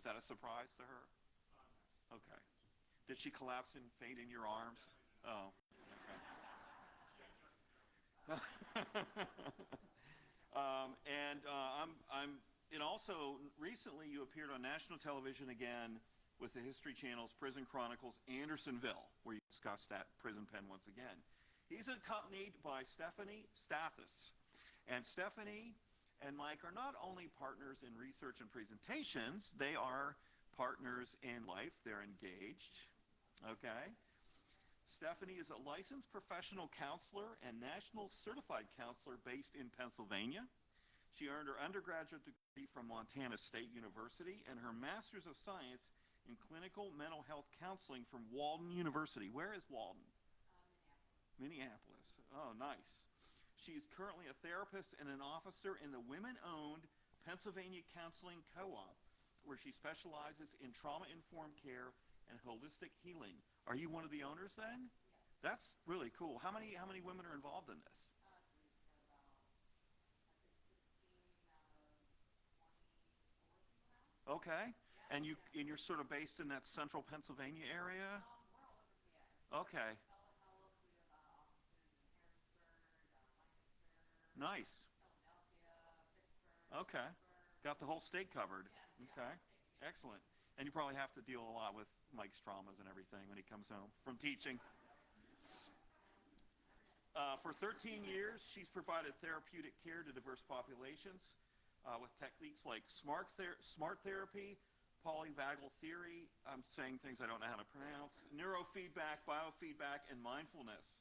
Was that a surprise to her? Okay. Did she collapse and faint in your arms? Oh, okay. And also recently you appeared on national television again with the History Channel's Prison Chronicles Andersonville, where you discussed that prison pen once again. He's accompanied by Stephanie Stathis. And Stephanie and Mike are not only partners in research and presentations, they are partners in life. They're engaged. Okay? Stephanie is a licensed professional counselor and national certified counselor based in Pennsylvania. She earned her undergraduate degree from Montana State University and her Master's of Science in Clinical Mental Health Counseling from Walden University. Where is Walden? Minneapolis. Oh, nice. She's currently a therapist and an officer in the women-owned Pennsylvania Counseling Co-op, where she specializes in trauma-informed care and holistic healing. Are you one of the owners then? Yes. That's really cool. How many women are involved in this? Okay. And you're sort of based in that central Pennsylvania area? Okay. Nice. Okay. Got the whole state covered. Okay. Excellent. And you probably have to deal a lot with Mike's traumas and everything when he comes home from teaching. For 13 years, she's provided therapeutic care to diverse populations with techniques like smart therapy, polyvagal theory, I'm saying things I don't know how to pronounce, neurofeedback, biofeedback, and mindfulness.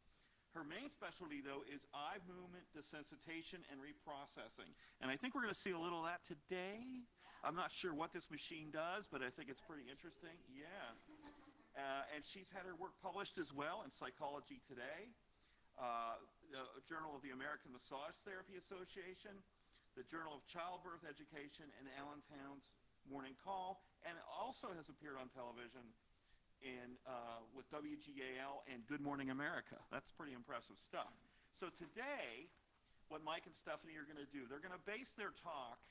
Her main specialty, though, is eye movement desensitization and reprocessing. And I think we're going to see a little of that today. I'm not sure what this machine does, but I think it's pretty interesting. Yeah. And she's had her work published as well in Psychology Today, the Journal of the American Massage Therapy Association, the Journal of Childbirth Education, and Allentown's Morning Call, and also has appeared on television with WGAL and Good Morning America. That's pretty impressive stuff. So today, what Mike and Stephanie are going to do, they're going to base their talk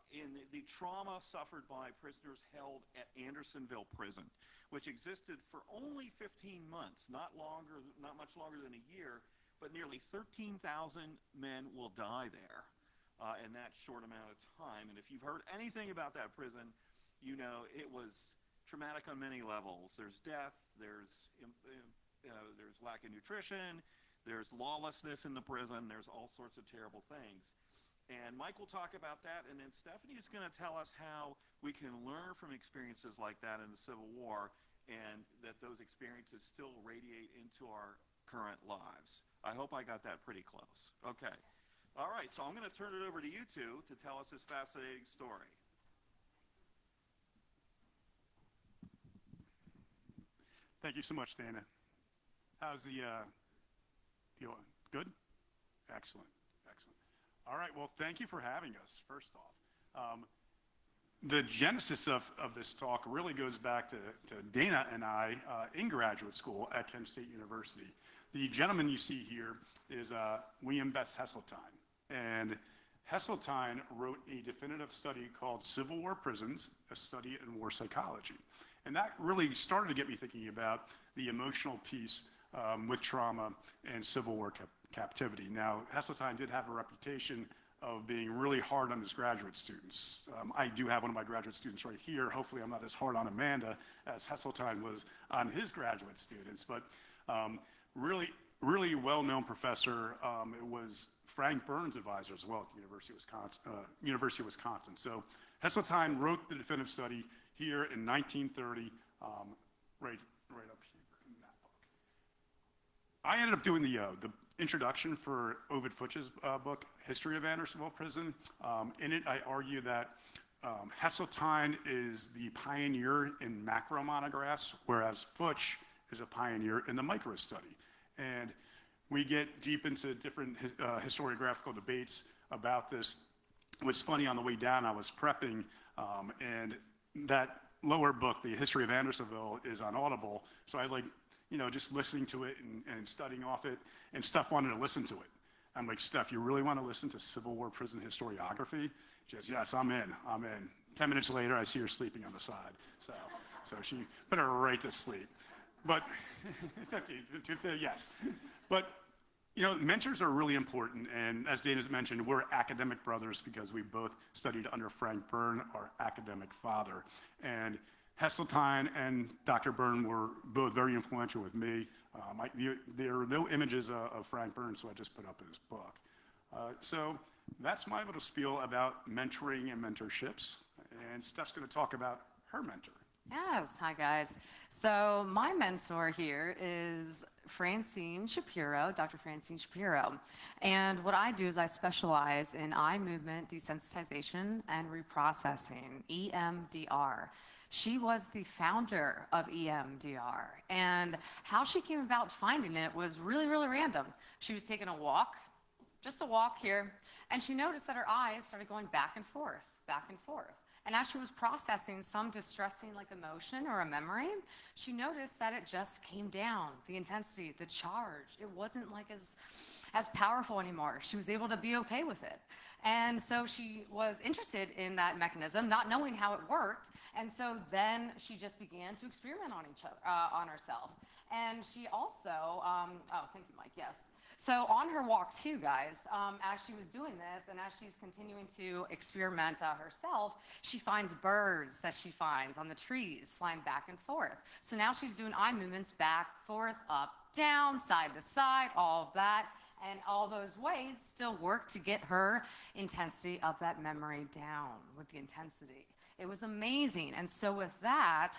in the trauma suffered by prisoners held at Andersonville Prison, which existed for only 15 months, not much longer than a year, but nearly 13,000 men will die there in that short amount of time. And if you've heard anything about that prison, you know it was traumatic on many levels. There's death, there's lack of nutrition, there's lawlessness in the prison, there's all sorts of terrible things. And Mike will talk about that, and then Stephanie is going to tell us how we can learn from experiences like that in the Civil War, and that those experiences still radiate into our current lives. I hope I got that pretty close. Okay. All right, so I'm going to turn it over to you two to tell us this fascinating story. Thank you so much, Dana. How's the good? Excellent, excellent. All right, well, thank you for having us, first off. The genesis of this talk really goes back to Dana and I in graduate school at Kent State University. The gentleman you see here is William Betts Heseltine. And Heseltine wrote a definitive study called Civil War Prisons, a Study in War Psychology. And that really started to get me thinking about the emotional piece with trauma and Civil War captivity. Now, Heseltine did have a reputation of being really hard on his graduate students. I do have one of my graduate students right here. Hopefully I'm not as hard on Amanda as Heseltine was on his graduate students, but really well-known professor. It was Frank Burns' advisor as well at the University of Wisconsin. So Heseltine wrote the definitive study here in 1930, right up here in that book. I ended up doing the introduction for Ovid Futch's book, History of Andersonville Prison. In it, I argue that Heseltine is the pioneer in macro monographs, whereas Futch is a pioneer in the micro study. And we get deep into different historiographical debates about this. What's funny, on the way down, I was prepping, and that lower book, The History of Andersonville, is on Audible. So I like, just listening to it and studying off it, and Steph wanted to listen to it. I'm like, Steph, you really want to listen to Civil War prison historiography? She goes, yes, I'm in. 10 minutes later, I see her sleeping on the side. So she put her right to sleep. But, 50, yes. But, you know, mentors are really important. And as Dana's mentioned, we're academic brothers because we both studied under Frank Byrne, our academic father. And Heseltine and Dr. Byrne were both very influential with me. There are no images of Frank Byrne, so I just put up his book. So that's my little spiel about mentoring and mentorships. And Steph's going to talk about her mentor. Yes, hi guys. So my mentor here is Francine Shapiro, Dr. Francine Shapiro. And what I do is I specialize in eye movement desensitization and reprocessing, EMDR. She was the founder of EMDR, and how she came about finding it was really, really random. She was taking a walk, just a walk here, and she noticed that her eyes started going back and forth, back and forth. And as she was processing some distressing like emotion or a memory, she noticed that it just came down, the intensity, the charge. It wasn't like as powerful anymore. She was able to be okay with it. And so she was interested in that mechanism, not knowing how it worked. And so then she just began to experiment on herself. And she also, thank you, Mike, yes. So on her walk too, guys, as she was doing this and as she's continuing to experiment herself, she finds birds that she finds on the trees flying back and forth. So now she's doing eye movements back, forth, up, down, side to side, all of that. And all those ways still work to get her intensity of that memory down with the intensity. It was amazing. And so with that,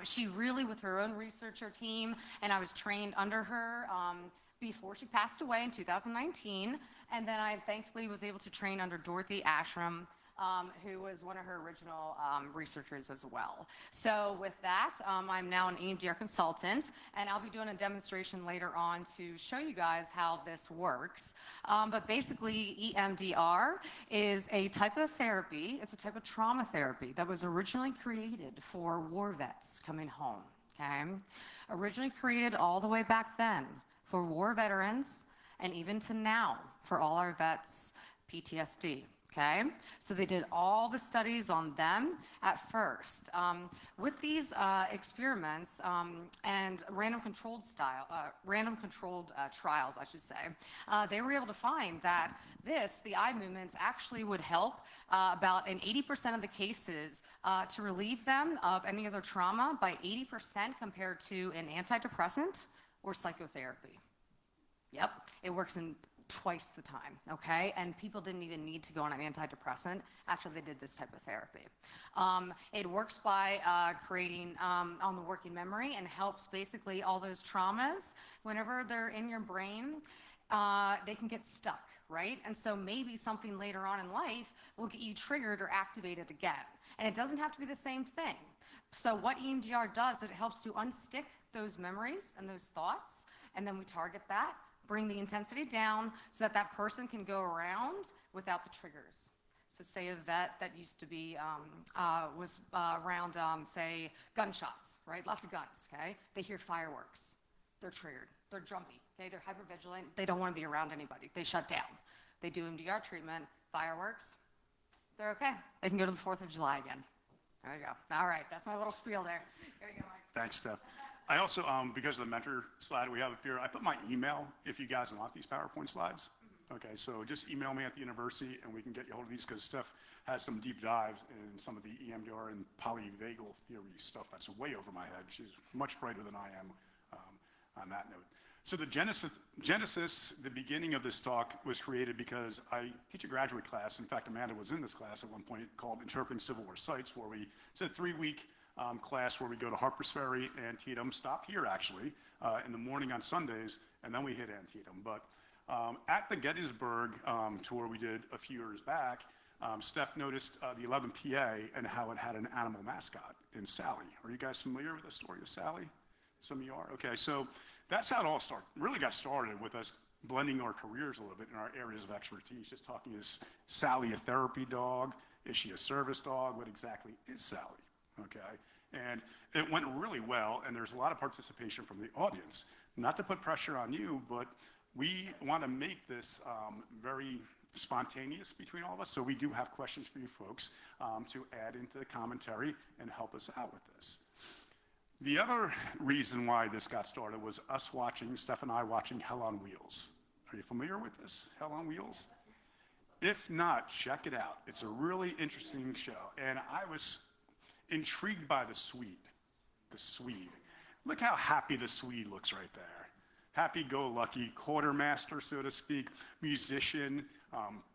she really, with her own researcher team, and I was trained under her before she passed away in 2019. And then I thankfully was able to train under Dorothy Ashram, who was one of her original researchers as well. So with that, I'm now an EMDR consultant, and I'll be doing a demonstration later on to show you guys how this works. But basically, EMDR is a type of therapy, it's a type of trauma therapy that was originally created for war vets coming home, okay? Originally created all the way back then for war veterans, and even to now for all our vets, PTSD. Okay, so they did all the studies on them at first. With these experiments and random controlled trials, I should say, they were able to find that the eye movements actually would help about in 80% of the cases to relieve them of any other trauma by 80% compared to an antidepressant or psychotherapy. Yep, it works in twice the time, okay? And people didn't even need to go on an antidepressant after they did this type of therapy. It works by creating on the working memory and helps basically all those traumas, whenever they're in your brain, they can get stuck, right? And so maybe something later on in life will get you triggered or activated again. And it doesn't have to be the same thing. So what EMDR does, it helps to unstick those memories and those thoughts, and then we target that, bring the intensity down so that that person can go around without the triggers. So say a vet that used to be, was around, say, gunshots, right? Lots of guns, okay? They hear fireworks. They're triggered. They're jumpy, okay? They're hypervigilant. They don't want to be around anybody. They shut down. They do MDR treatment, fireworks. They're okay. They can go to the 4th of July again. There you go. All right, that's my little spiel there. There you go, Mike. Thanks, Steph. I also, because of the mentor slide we have up here, I put my email if you guys want these PowerPoint slides. Okay, so just email me at the university and we can get you hold of these because Steph has some deep dives in some of the EMDR and polyvagal theory stuff that's way over my head. She's much brighter than I am on that note. So the genesis, the beginning of this talk was created because I teach a graduate class. In fact, Amanda was in this class at one point called Interpreting Civil War Sites, where it's a 3-week class where we go to Harpers Ferry, Antietam, stop here actually, in the morning on Sundays, and then we hit Antietam. But at the Gettysburg tour we did a few years back, Steph noticed the 11 PA and how it had an animal mascot in Sally. Are you guys familiar with the story of Sally? Some of you are? Okay, so that's how it all really got started with us blending our careers a little bit in our areas of expertise, just talking, is Sally a therapy dog? Is she a service dog? What exactly is Sally? Okay, and it went really well, and there's a lot of participation from the audience. Not to put pressure on you, but we want to make this very spontaneous between all of us, so we do have questions for you folks to add into the commentary and help us out with this. The other reason why this got started was us watching, Steph and I watching Hell on Wheels. Are you familiar with this, Hell on Wheels? If not, check it out. It's a really interesting show, and I was intrigued by the Swede. The Swede. Look how happy the Swede looks right there. Happy-go-lucky, quartermaster, so to speak, musician,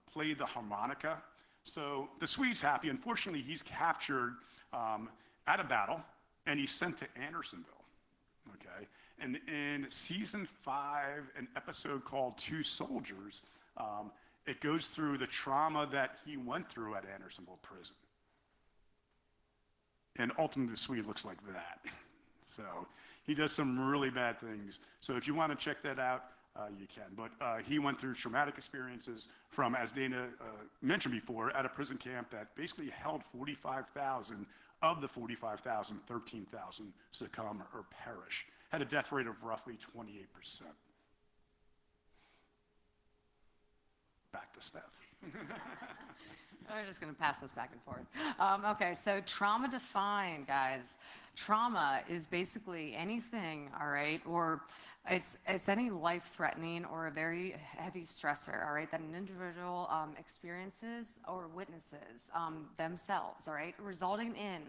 played the harmonica. So the Swede's happy. Unfortunately, he's captured at a battle, and he's sent to Andersonville, okay? And in season 5, an episode called Two Soldiers, it goes through the trauma that he went through at Andersonville prison. And ultimately, the Swede looks like that. So he does some really bad things. So if you want to check that out, you can. But he went through traumatic experiences from, as Dana mentioned before, at a prison camp that basically held 45,000. Of the 45,000, 13,000 succumb or perish. Had a death rate of roughly 28%. Back to Steph. We're just going to pass this back and forth. Okay, so trauma defined, guys. Trauma is basically anything, all right, or it's any life-threatening or a very heavy stressor, all right, that an individual experiences or witnesses themselves, all right, resulting in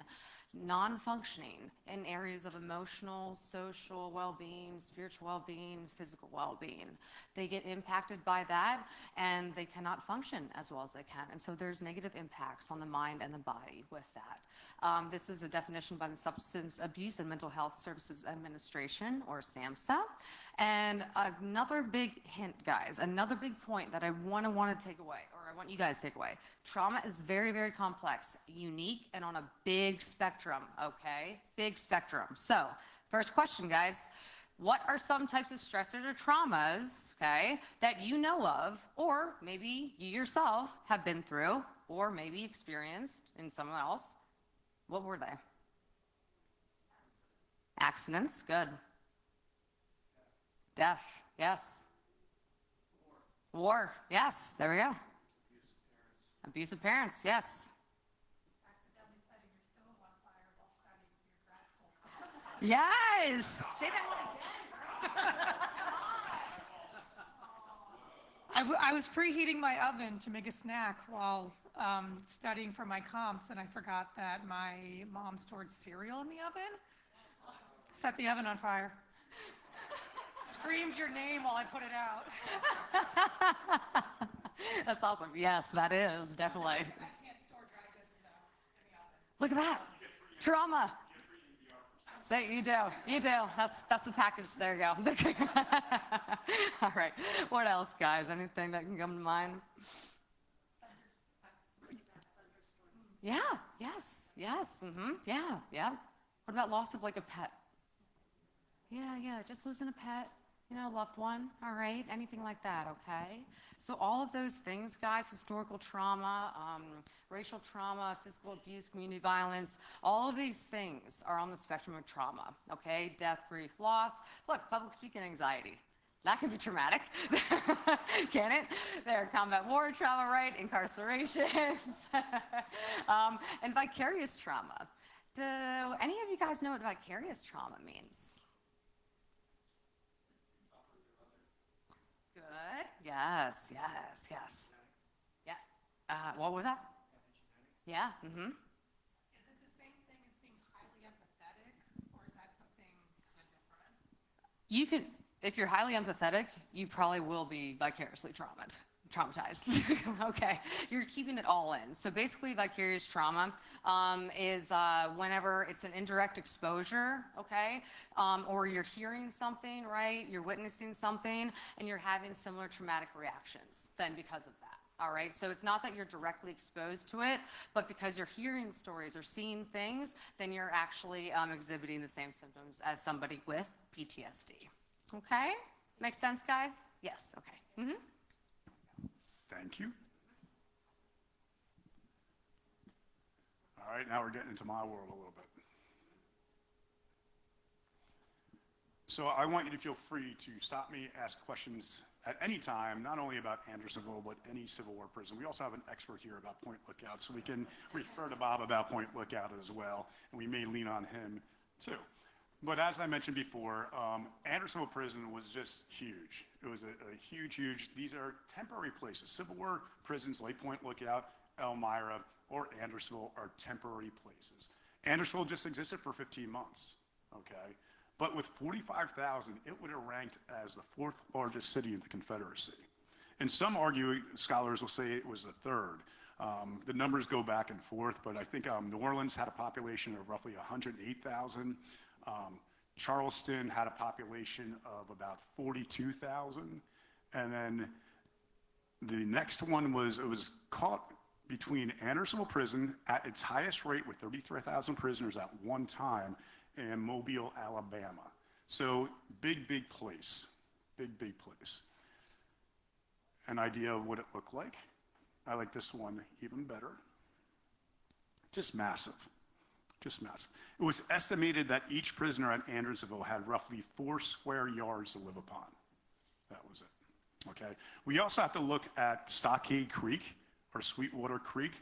non-functioning in areas of emotional, social well-being, spiritual well-being, physical well-being. They get impacted by that and they cannot function as well as they can. And so there's negative impacts on the mind and the body with that. This is a definition by the Substance Abuse and Mental Health Services Administration, or SAMHSA. And another big hint, guys, another big point that I want to take away, or I want you guys to take away. Trauma is very, very complex, unique, and on a big spectrum, okay? Big spectrum. So, first question, guys. What are some types of stressors or traumas, okay, that you know of, or maybe you yourself have been through, or maybe experienced in someone else? What were they? Accidents, good. Death, yes. War, yes, there we go. Abusive parents, yes. Accidentally setting your stove on fire while studying for your grad school course. Yes! Say that one again. I was preheating my oven to make a snack while studying for my comps, and I forgot that my mom stored cereal in the oven. Set the oven on fire. Screamed your name while I put it out. That's awesome. Yes, that is, definitely. I can't store dry goods in the oven. Look at that. Trauma. Say, you do. That's the package. There you go. All right. What else, guys? Anything that can come to mind? Yeah. Yes. Mm-hmm. Yeah. What about loss of like a pet? Yeah. Just losing a pet. Loved one, all right, anything like that, okay? So all of those things, guys, historical trauma, racial trauma, physical abuse, community violence, all of these things are on the spectrum of trauma, okay? Death, grief, loss. Look, public speaking anxiety. That can be traumatic, can it? There, combat war trauma, right? Incarcerations. And vicarious trauma. Do any of you guys know what vicarious trauma means? Good. Yes. Yeah. What was that? Yeah. Mm-hmm. Is it the same thing as being highly empathetic, or is that something kind of different? You can, if you're highly empathetic, you probably will be vicariously traumatized. Okay. You're keeping it all in. So basically, vicarious trauma is whenever it's an indirect exposure, okay, or you're hearing something, right? You're witnessing something, and you're having similar traumatic reactions then because of that. All right, so it's not that you're directly exposed to it, but because you're hearing stories or seeing things, then you're actually exhibiting the same symptoms as somebody with PTSD. Okay? Makes sense, guys? Yes, okay. Mm-hmm. Thank you. All right, now we're getting into my world a little bit. So I want you to feel free to stop me, ask questions at any time, not only about Andersonville, but any Civil War prison. We also have an expert here about Point Lookout, so we can refer to Bob about Point Lookout as well, and we may lean on him too. But as I mentioned before, Andersonville Prison was just huge. It was a huge, these are temporary places. Civil War prisons like Point Lookout, Elmira, or Andersonville are temporary places. Andersonville just existed for 15 months, okay? But with 45,000, it would have ranked as the 4th largest city in the Confederacy. And some scholars will say it was the 3rd. The numbers go back and forth, but I think New Orleans had a population of roughly 108,000. Charleston had a population of about 42,000. And then the next one was, it was caught between Andersonville Prison at its highest rate with 33,000 prisoners at one time and Mobile, Alabama. So big place, big place. An idea of what it looked like. I like this one even better. Just massive. It was estimated that each prisoner at Andersonville had roughly 4 square yards to live upon. That was it, okay? We also have to look at Stockade Creek, or Sweetwater Creek,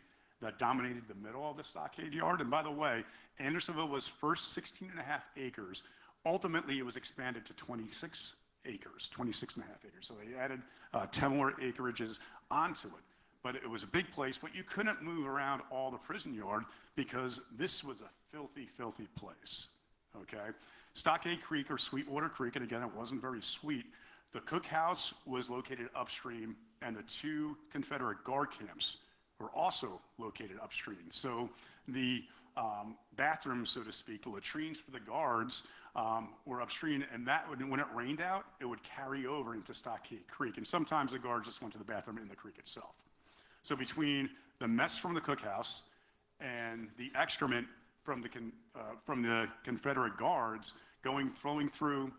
that dominated the middle of the stockade yard. And by the way, Andersonville was first 16 and a half acres. Ultimately, it was expanded to 26 acres, 26 and a half acres. So they added 10 more acreages onto it. But it was a big place, but you couldn't move around all the prison yard because this was a filthy place, okay? Stockade Creek, or Sweetwater Creek, and again, it wasn't very sweet. The cookhouse was located upstream, and the 2 Confederate guard camps were also located upstream. So the bathrooms, so to speak, the latrines for the guards were upstream, and that would, when it rained out, it would carry over into Stockade Creek. And sometimes the guards just went to the bathroom in the creek itself. So between the mess from the cookhouse and the excrement from the Confederate guards flowing through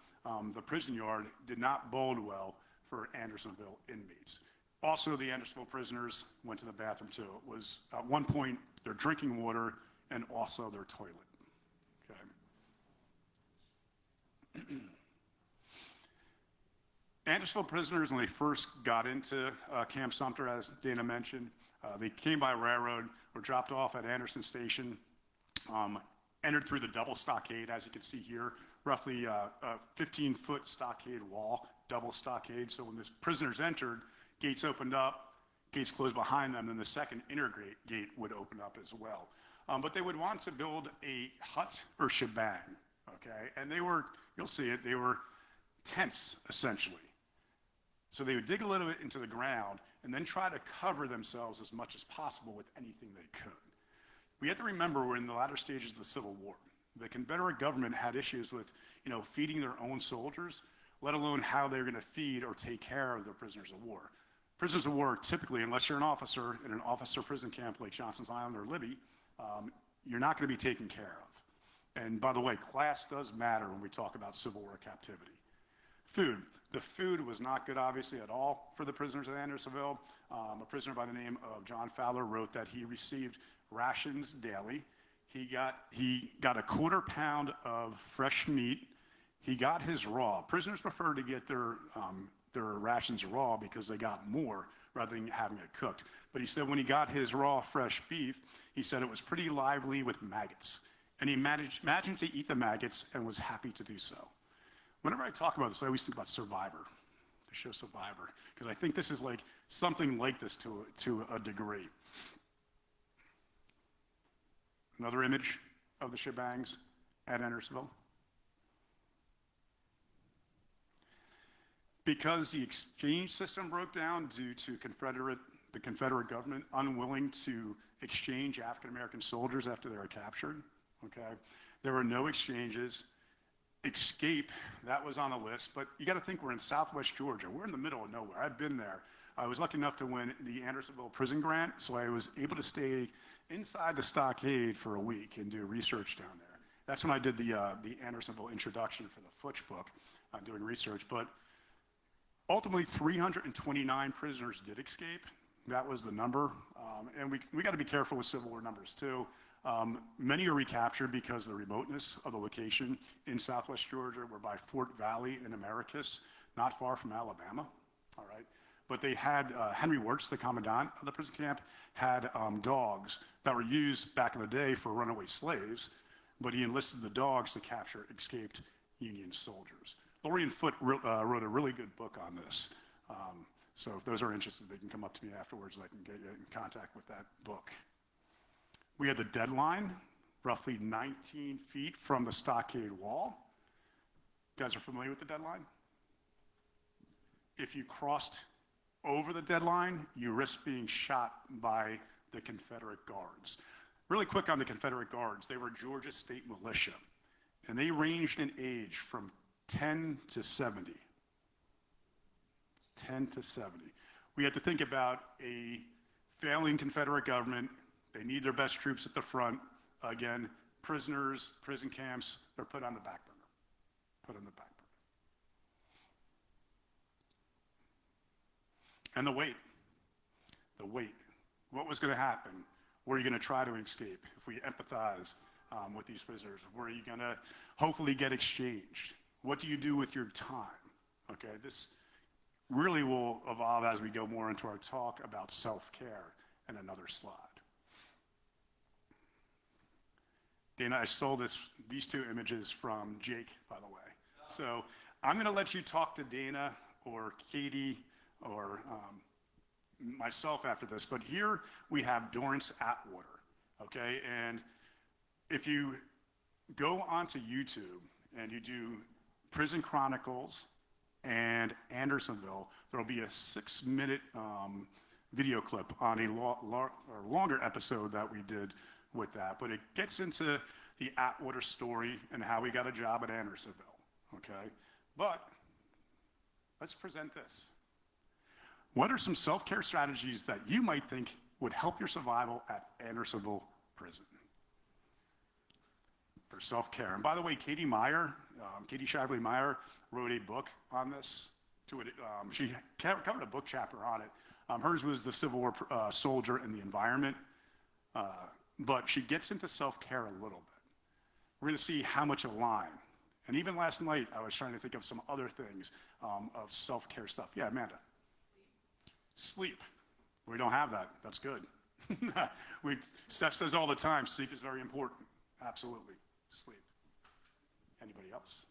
the prison yard did not bode well for Andersonville inmates. Also, the Andersonville prisoners went to the bathroom too. It was at one point their drinking water and also their toilet. Okay. Andersonville prisoners, when they first got into Camp Sumter, as Dana mentioned, they came by railroad, were dropped off at Anderson Station, entered through the double stockade, as you can see here, roughly a 15-foot stockade wall, double stockade. So when the prisoners entered, gates opened up, gates closed behind them, and the second inner gate would open up as well. But they would want to build a hut or shebang, okay? And they were, you'll see it, they were tents, essentially. So they would dig a little bit into the ground and then try to cover themselves as much as possible with anything they could. We have to remember we're in the latter stages of the Civil War. The Confederate government had issues with, feeding their own soldiers, let alone how they're going to feed or take care of their prisoners of war. Prisoners of war, typically, unless you're an officer in an officer prison camp like Johnson's Island or Libby, you're not going to be taken care of. And by the way, class does matter when we talk about Civil War captivity. Food. The food was not good, obviously, at all for the prisoners at Andersonville. A prisoner by the name of John Fowler wrote that he received rations daily. He got a quarter pound of fresh meat. He got his raw. Prisoners prefer to get their rations raw because they got more rather than having it cooked. But he said when he got his raw fresh beef, he said it was pretty lively with maggots. And he managed to eat the maggots and was happy to do so. Whenever I talk about this, I always think about Survivor, the show Survivor, because I think this is like something like this to a degree. Another image of the shebangs at Andersonville. Because the exchange system broke down due to the Confederate government unwilling to exchange African American soldiers after they were captured, okay? There were no exchanges. Escape, that was on the list, but you got to think we're in Southwest Georgia. We're in the middle of nowhere. I've been there. I was lucky enough to win the Andersonville prison grant, so I was able to stay inside the stockade for a week and do research down there. That's when I did the Andersonville introduction for the Futch book, doing research. But ultimately, 329 prisoners did escape. That was the number. And we got to be careful with Civil War numbers, too. Many are recaptured because of the remoteness of the location in Southwest Georgia. We're by Fort Valley in Americus, not far from Alabama. all right? But they had, Henry Wirtz, the commandant of the prison camp, had dogs that were used back in the day for runaway slaves, but he enlisted the dogs to capture escaped Union soldiers. Lorian Foote wrote a really good book on this. So if those are interested, they can come up to me afterwards and I can get you in contact with that book. We had the deadline, roughly 19 feet from the stockade wall. You guys are familiar with the deadline? If you crossed over the deadline, you risk being shot by the Confederate guards. Really quick on the Confederate guards, they were Georgia State Militia, and they ranged in age from 10 to 70. 10 to 70. We had to think about a failing Confederate government. They need their best troops at the front. Again, prisoners, prison camps, they're put on the back burner. Put on the back burner. And the wait. The wait. What was going to happen? Were you going to try to escape? If we empathize with these prisoners, were you going to hopefully get exchanged? What do you do with your time? Okay, this really will evolve as we go more into our talk about self-care in another slide. Dana, I stole these two images from Jake, by the way. So I'm going to let you talk to Dana or Katie or myself after this, but here we have Dorrance Atwater, okay? And if you go onto YouTube and you do Prison Chronicles and Andersonville, there'll be a 6-minute video clip on a longer episode that we did with that, but it gets into the Atwater story and how he got a job at Andersonville, okay? But let's present this. What are some self-care strategies that you might think would help your survival at Andersonville Prison? For self-care. And by the way, Katie Shively Meyer wrote a book on this. She covered a book chapter on it. Hers was the Civil War soldier and the environment. But she gets into self-care a little bit. We're going to see how much align. And even last night, I was trying to think of some other things of self-care stuff. Yeah, Amanda. Sleep. We don't have that. That's good. Steph says all the time, sleep is very important. Absolutely. Sleep. Anybody else?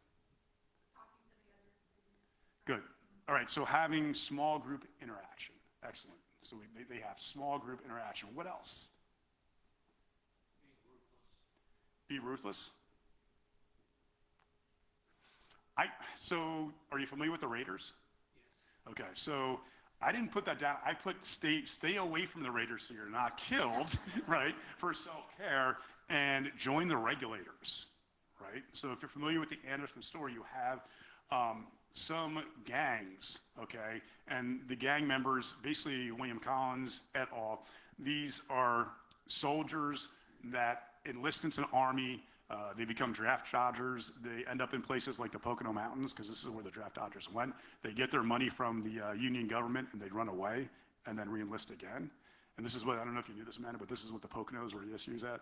Good. All right, so having small group interaction. Excellent. So they have small group interaction. What else? Be ruthless. So are you familiar with the Raiders? Yes. Okay, so I didn't put that down. I put stay away from the Raiders so you're not killed, right, for self-care, and join the regulators, right? So if you're familiar with the Anderson story, you have some gangs, okay, and the gang members, basically William Collins et al., these are soldiers that enlist into the army. They become draft dodgers. They end up in places like the Pocono Mountains, because this is where the draft dodgers went. They get their money from the Union government, and they run away and then re-enlist again. And this is what, I don't know if you knew this, Amanda, but this is what the Poconos or ESU's at.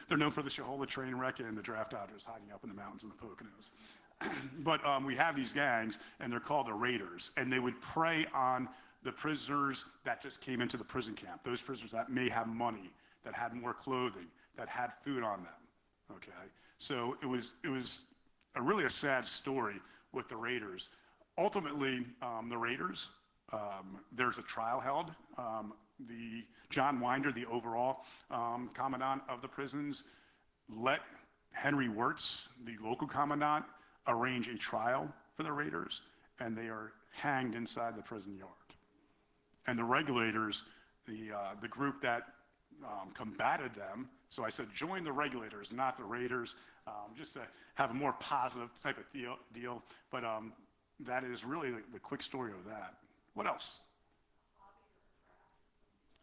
They're known for the Shahola train wreck and the draft dodgers hiding up in the mountains in the Poconos. But we have these gangs, and they're called the Raiders, and they would prey on the prisoners that just came into the prison camp, those prisoners that may have money, that had more clothing, that had food on them. Okay, so it was really a sad story with the Raiders. Ultimately, the Raiders, there's a trial held. The John Winder, the overall commandant of the prisons, let Henry Wirtz, the local commandant, arrange a trial for the Raiders, and they are hanged inside the prison yard. And the regulators, the group that combated them. So I said, join the regulators, not the Raiders, just to have a more positive type of deal. But that is really the quick story of that. What else?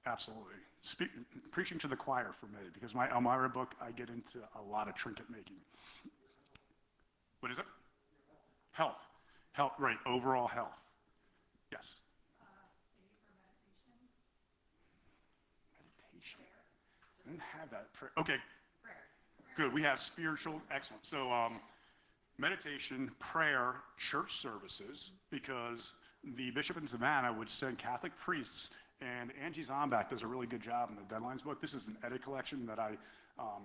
Absolutely. Preaching to the choir for me, because my Elmira book, I get into a lot of trinket making. What is it? Health. Health, right, overall health. Yes. I didn't have that. Okay. Good. We have spiritual. Excellent. So meditation, prayer, church services, because the bishop in Savannah would send Catholic priests, and Angie Zombach does a really good job in the Deadlines book. This is an edit collection that I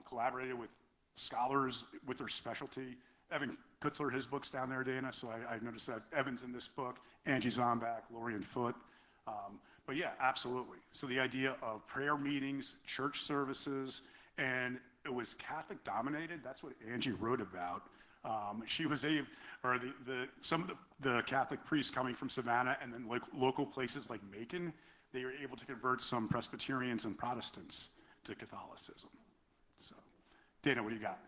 collaborated with scholars with their specialty. Evan Kutzler, his book's down there, Dana, so I noticed that Evan's in this book, Angie Zombach, Lorian Foote. But yeah, absolutely. So the idea of prayer meetings, church services, and it was Catholic dominated. That's what Angie wrote about. She was some of the Catholic priests coming from Savannah and then local places like Macon, they were able to convert some Presbyterians and Protestants to Catholicism. So, Dana, what do you got?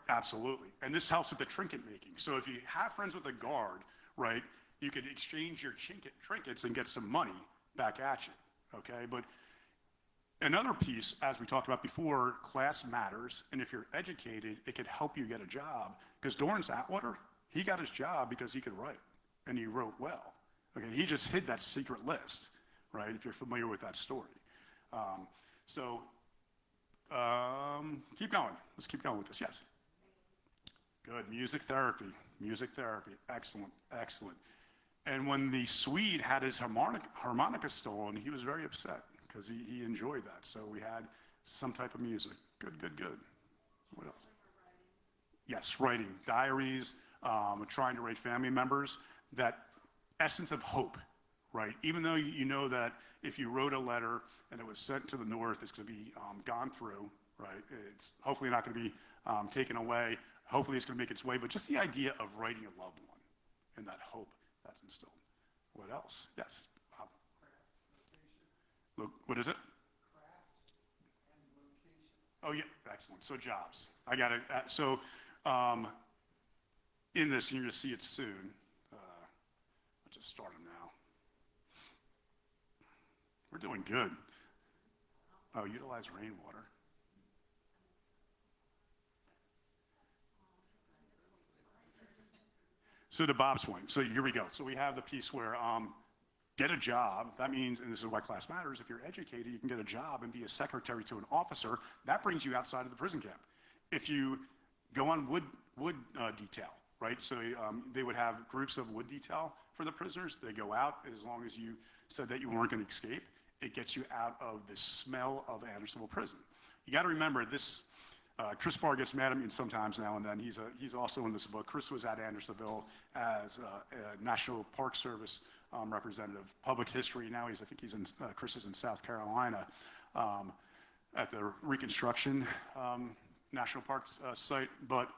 Absolutely. And this helps with the trinket making. So if you have friends with a guard, right, you could exchange your trinkets and get some money back at you, okay? But another piece, as we talked about before, class matters. And if you're educated, it could help you get a job. Because Dorrance Atwater, he got his job because he could write, and he wrote well. Okay, he just hid that secret list, right, if you're familiar with that story. Keep going. Let's keep going with this. Yes. Good. Music therapy. Music therapy. Excellent. Excellent. And when the Swede had his harmonica stolen, he was very upset because he enjoyed that. So we had some type of music. Good, good, good. What else? Yes, writing. Diaries, trying to write family members. That essence of hope, right? Even though you know that if you wrote a letter and it was sent to the north, it's going to be gone through, right? It's hopefully not going to be taken away. Hopefully it's going to make its way. But just the idea of writing a loved one and that hope that's instilled. What else? Yes. Bob. Look, what is it? Oh, yeah. Excellent. So jobs. I got it. In this, you're going to see it soon. I'll just start them now. We're doing good. Oh, utilize rainwater. So to Bob's point, so here we go. So we have the piece where get a job. That means, and this is why class matters, if you're educated, you can get a job and be a secretary to an officer. That brings you outside of the prison camp. If you go on wood detail, right? So they would have groups of wood detail for the prisoners. They go out as long as you said that you weren't going to escape. It gets you out of the smell of Andersonville prison. You got to remember this. Chris Barr gets mad at me sometimes now and then. He's also in this book. Chris was at Andersonville as a National Park Service representative, public history. Now Chris is in South Carolina at the Reconstruction National Park site. But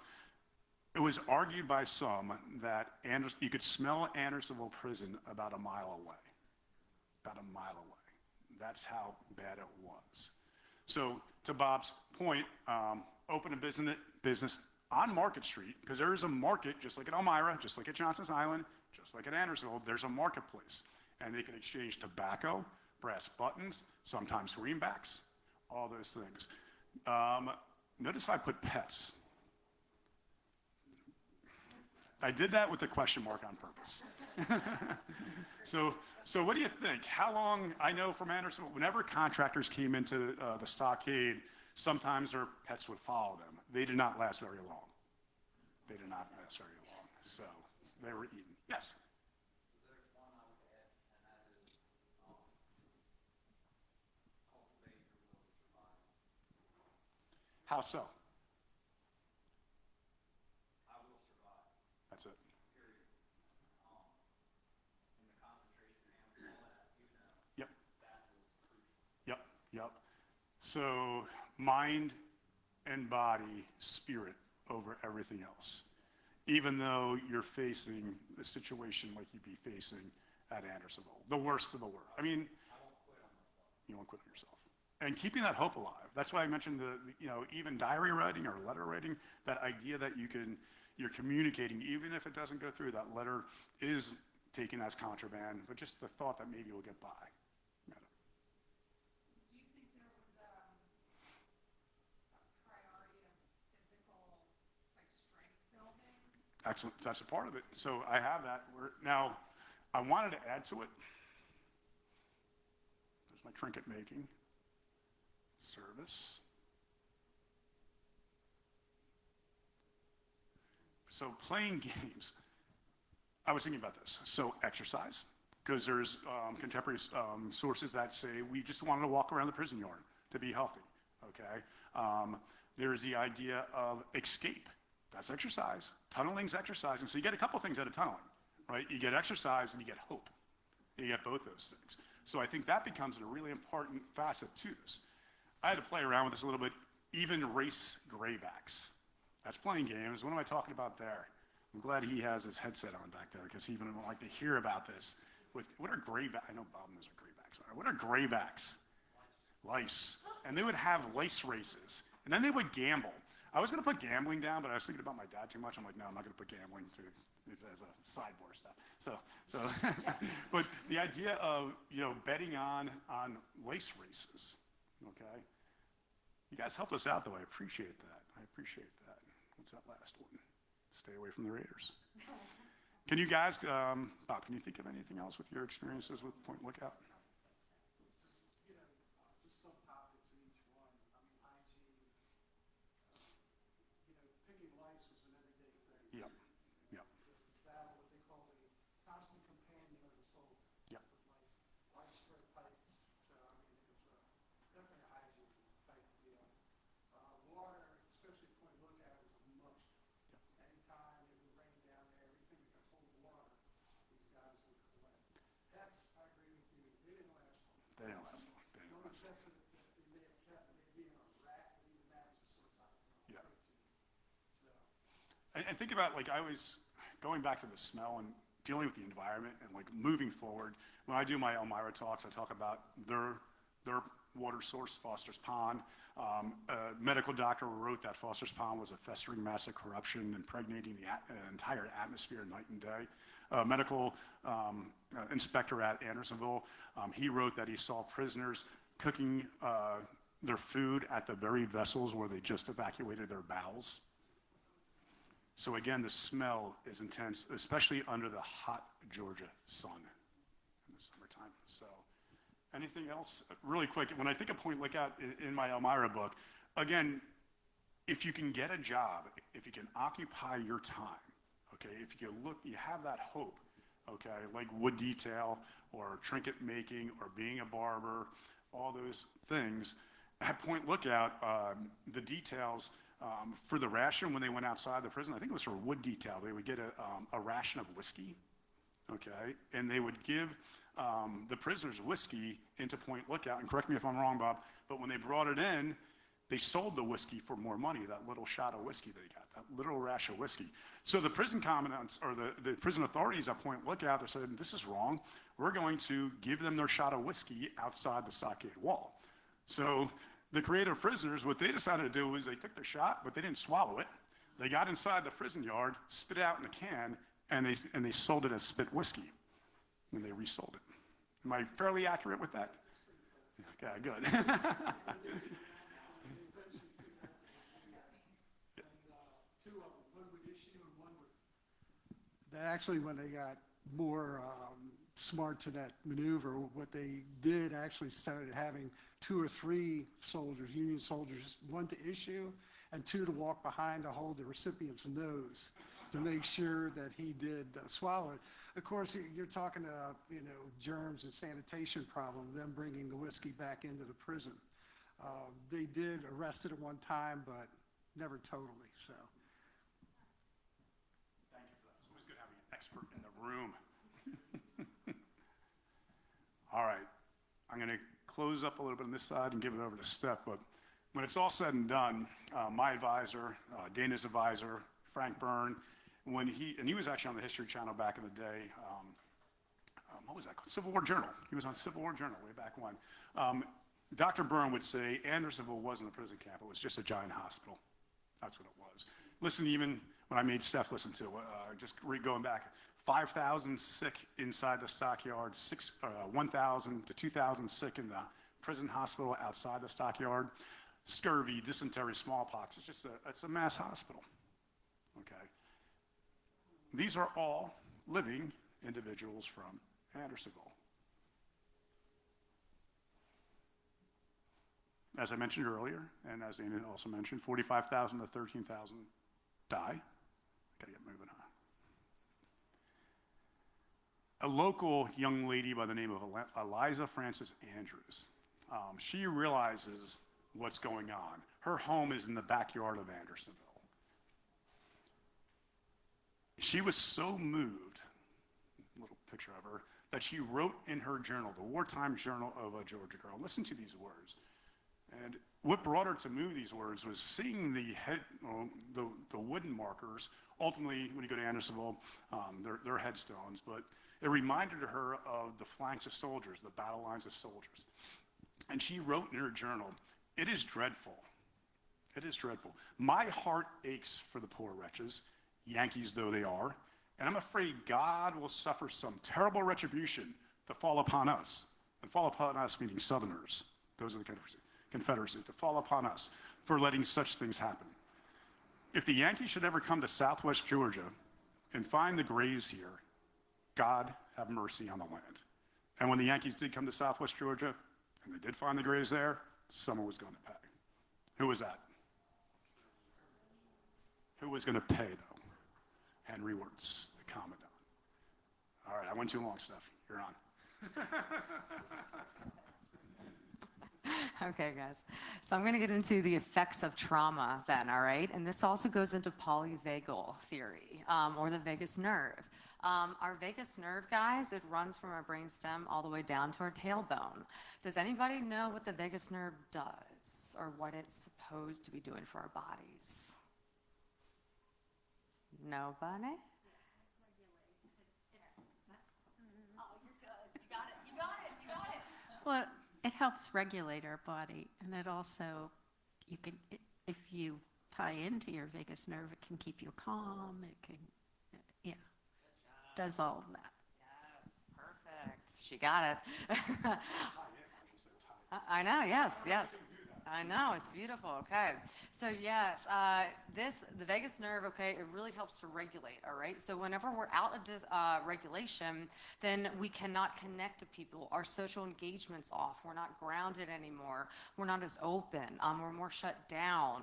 it was argued by some that you could smell Andersonville prison about a mile away. About a mile away. That's how bad it was. So to Bob's point, open a business on Market Street, because there is a market, just like at Elmira, just like at Johnson's Island, just like at Andersonville, there's a marketplace. And they can exchange tobacco, brass buttons, sometimes greenbacks, all those things. Notice I put pets. I did that with a question mark on purpose. So what do you think? How long, I know from Andersonville, whenever contractors came into the stockade, sometimes their pets would follow them. They did not last very long. They did not last very long. So they were eaten. Yes? There's one I would add, and that is cultivate your will to survive. How so? I will survive. That's it. Period. In the concentration camps and all that, you know. Yep. That was crucial. Yep. So mind and body, spirit over everything else. Even though you're facing a situation like you'd be facing at Andersonville, the worst of the worst. I mean, I won't quit on myself. you won't quit on yourself. And keeping that hope alive. That's why I mentioned even diary writing or letter writing, that idea that you're communicating, even if it doesn't go through, that letter is taken as contraband, but just the thought that maybe we'll get by. Do you think there was a priority of physical, strength building? Excellent. That's a part of it. So I have that. Now, I wanted to add to it. There's my trinket making. Service. So playing games. I was thinking about this. So exercise, because there's contemporary sources that say we just wanted to walk around the prison yard to be healthy, okay? There's the idea of escape. That's exercise. Tunneling's exercise. And so you get a couple things out of tunneling, right? You get exercise and you get hope. You get both those things. So I think that becomes a really important facet to this. I had to play around with this a little bit. Even race graybacks. That's playing games. What am I talking about there? I'm glad he has his headset on back there because he even would like to hear about this. What are graybacks? I know Bob knows what graybacks are. What are graybacks? Lice. And they would have lice races. And then they would gamble. I was going to put gambling down, but I was thinking about my dad too much. I'm like, no, I'm not going to put gambling as a sideboard stuff. So, but the idea of, betting on lice races, okay? You guys helped us out, though. I appreciate that. What's that last one? Stay away from the Raiders. Can you guys, Bob, can you think of anything else with your experiences with Point Lookout? Just some topics in each one. I mean, hygiene, picking lice was an everyday thing. Yep. It was that, what they call the constant companion of the soul. Yep. With widespread pipes. So, I mean, it was definitely a hygiene type deal. Water, especially Point Lookout, is a must. Yep. Anytime it would rain down there, everything that could hold water, these guys would collect. Pets, I agree with you, they didn't last long. They didn't last long. The only pets that they may have kept may be a rat, but even that was a source of Yeah. protein. So, And think about, I always, going back to the smell and dealing with the environment and, moving forward. When I do my Elmira talks, I talk about their water source, Foster's Pond. A medical doctor wrote that Foster's Pond was a festering mass of corruption, impregnating the entire atmosphere night and day. A medical inspector at Andersonville, he wrote that he saw prisoners cooking their food at the very vessels where they just evacuated their bowels. So again, the smell is intense, especially under the hot Georgia sun in the summertime. So anything else? Really quick, when I think of Point Lookout in my Elmira book, again, if you can get a job, if you can occupy your time, okay, if you can look, you have that hope, okay, like wood detail or trinket making or being a barber, all those things. At Point Lookout, the details for the ration when they went outside the prison, I think it was for wood detail, they would get a ration of whiskey, okay, and they would give the prisoners whiskey into Point Lookout, and correct me if I'm wrong, Bob, but when they brought it in, they sold the whiskey for more money, that little shot of whiskey they got, that little rash of whiskey. So the prison commandants, or the prison authorities at Point Lookout, they said, this is wrong. We're going to give them their shot of whiskey outside the stockade wall. So the creative prisoners, what they decided to do was they took their shot, but they didn't swallow it. They got inside the prison yard, spit it out in a can, and they sold it as spit whiskey. And they resold it. Am I fairly accurate with that? Okay, good. two of them, one would issue and one would. They actually, when they got more smart to that maneuver, what they did actually started having 2 or 3 soldiers, Union soldiers, one to issue and 2 to walk behind to hold the recipient's nose to make sure that he did swallow it. Of course, you're talking germs and sanitation problem, them bringing the whiskey back into the prison. They did arrest it at one time, but never totally, so. Thank you for that. It's always good having an expert in the room. All right, I'm going to close up a little bit on this side and give it over to Steph, but when it's all said and done, my advisor, Dana's advisor, Frank Byrne, he was actually on the History Channel back in the day, what was that called? Civil War Journal. He was on Civil War Journal way back when. Dr. Byrne would say Andersonville wasn't a prison camp, it was just a giant hospital. That's what it was. Listen, even when I made Steph listen to, going back, 5,000 sick inside the stockyard, 1,000 to 2,000 sick in the prison hospital outside the stockyard, scurvy, dysentery, smallpox. It's a mass hospital, okay? These are all living individuals from Andersonville. As I mentioned earlier, and as Dana also mentioned, 45,000 to 13,000 die. Gotta get moving on. a local young lady by the name of Eliza Frances Andrews. She realizes what's going on. Her home is in the backyard of Andersonville. She was so moved, little picture of her, that she wrote in her journal, the wartime journal of a Georgia girl. Listen to these words. And what brought her to move these words was seeing the wooden markers. Ultimately, when you go to Andersonville, they're headstones, but it reminded her of the flanks of soldiers, the battle lines of soldiers. And she wrote in her journal, "It is dreadful. It is dreadful. My heart aches for the poor wretches, Yankees though they are, and I'm afraid God will suffer some terrible retribution to fall upon us." And fall upon us meaning Southerners. Those are the Confederacy, to fall upon us for letting such things happen. If the Yankees should ever come to Southwest Georgia and find the graves here, God have mercy on the land. And when the Yankees did come to Southwest Georgia, and they did find the graves there, someone was going to pay. Who was that? Who was going to pay, though? Henry Wirtz, the commandant. All right, I went too long, Steph. You're on. Okay, guys. So I'm going to get into the effects of trauma then, all right? And this also goes into polyvagal theory, or the vagus nerve. Our vagus nerve, guys, it runs from our brainstem all the way down to our tailbone. Does anybody know what the vagus nerve does or what it's supposed to be doing for our bodies? Nobody? Oh, you're good. You got it. You got it. You got it. Well, it helps regulate our body, and it also, if you tie into your vagus nerve, it can keep you calm. It can, yeah, does all of that. Yes, perfect. She got it. I know, yes, yes. I know, it's beautiful. Okay. So yes, the vagus nerve, okay, it really helps to regulate, all right? So whenever we're out of regulation, then we cannot connect to people. Our social engagement's off. We're not grounded anymore. We're not as open. We're more shut down.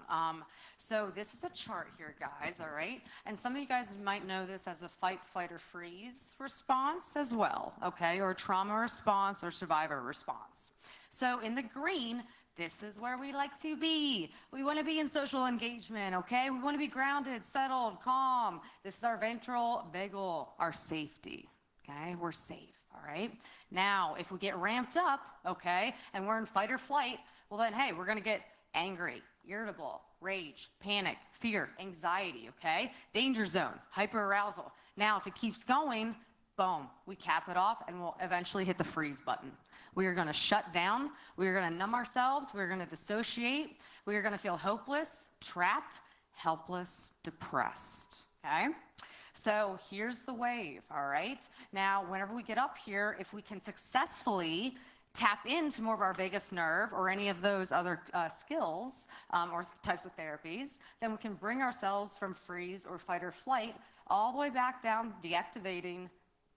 So this is a chart here, guys, all right? And some of you guys might know this as a fight, flight, or freeze response as well, okay? Or trauma response or survivor response. So in the green, this is where we like to be. We want to be in social engagement, okay? We want to be grounded, settled, calm. This is our ventral vagal, our safety, okay? We're safe, all right? Now, if we get ramped up, okay, and we're in fight or flight, well then, hey, we're going to get angry, irritable, rage, panic, fear, anxiety, okay? Danger zone, hyperarousal. Now, if it keeps going, boom, we cap it off and we'll eventually hit the freeze button. We are going to shut down. We are going to numb ourselves. We are going to dissociate. We are going to feel hopeless, trapped, helpless, depressed, okay? So here's the wave, all right? Now, whenever we get up here, if we can successfully tap into more of our vagus nerve or any of those other skills or types of therapies, then we can bring ourselves from freeze or fight or flight all the way back down, deactivating,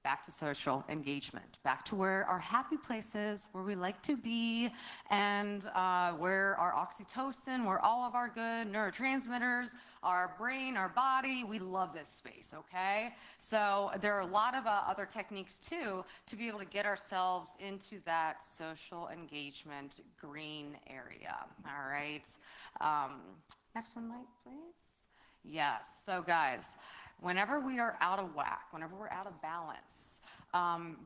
back to social engagement, back to where our happy place is, where we like to be, and where our oxytocin, where all of our good neurotransmitters, our brain, our body, we love this space, okay? So there are a lot of other techniques too to be able to get ourselves into that social engagement green area, all right? Next one, Mike, please. Yes, so guys, whenever we are out of whack, whenever we're out of balance,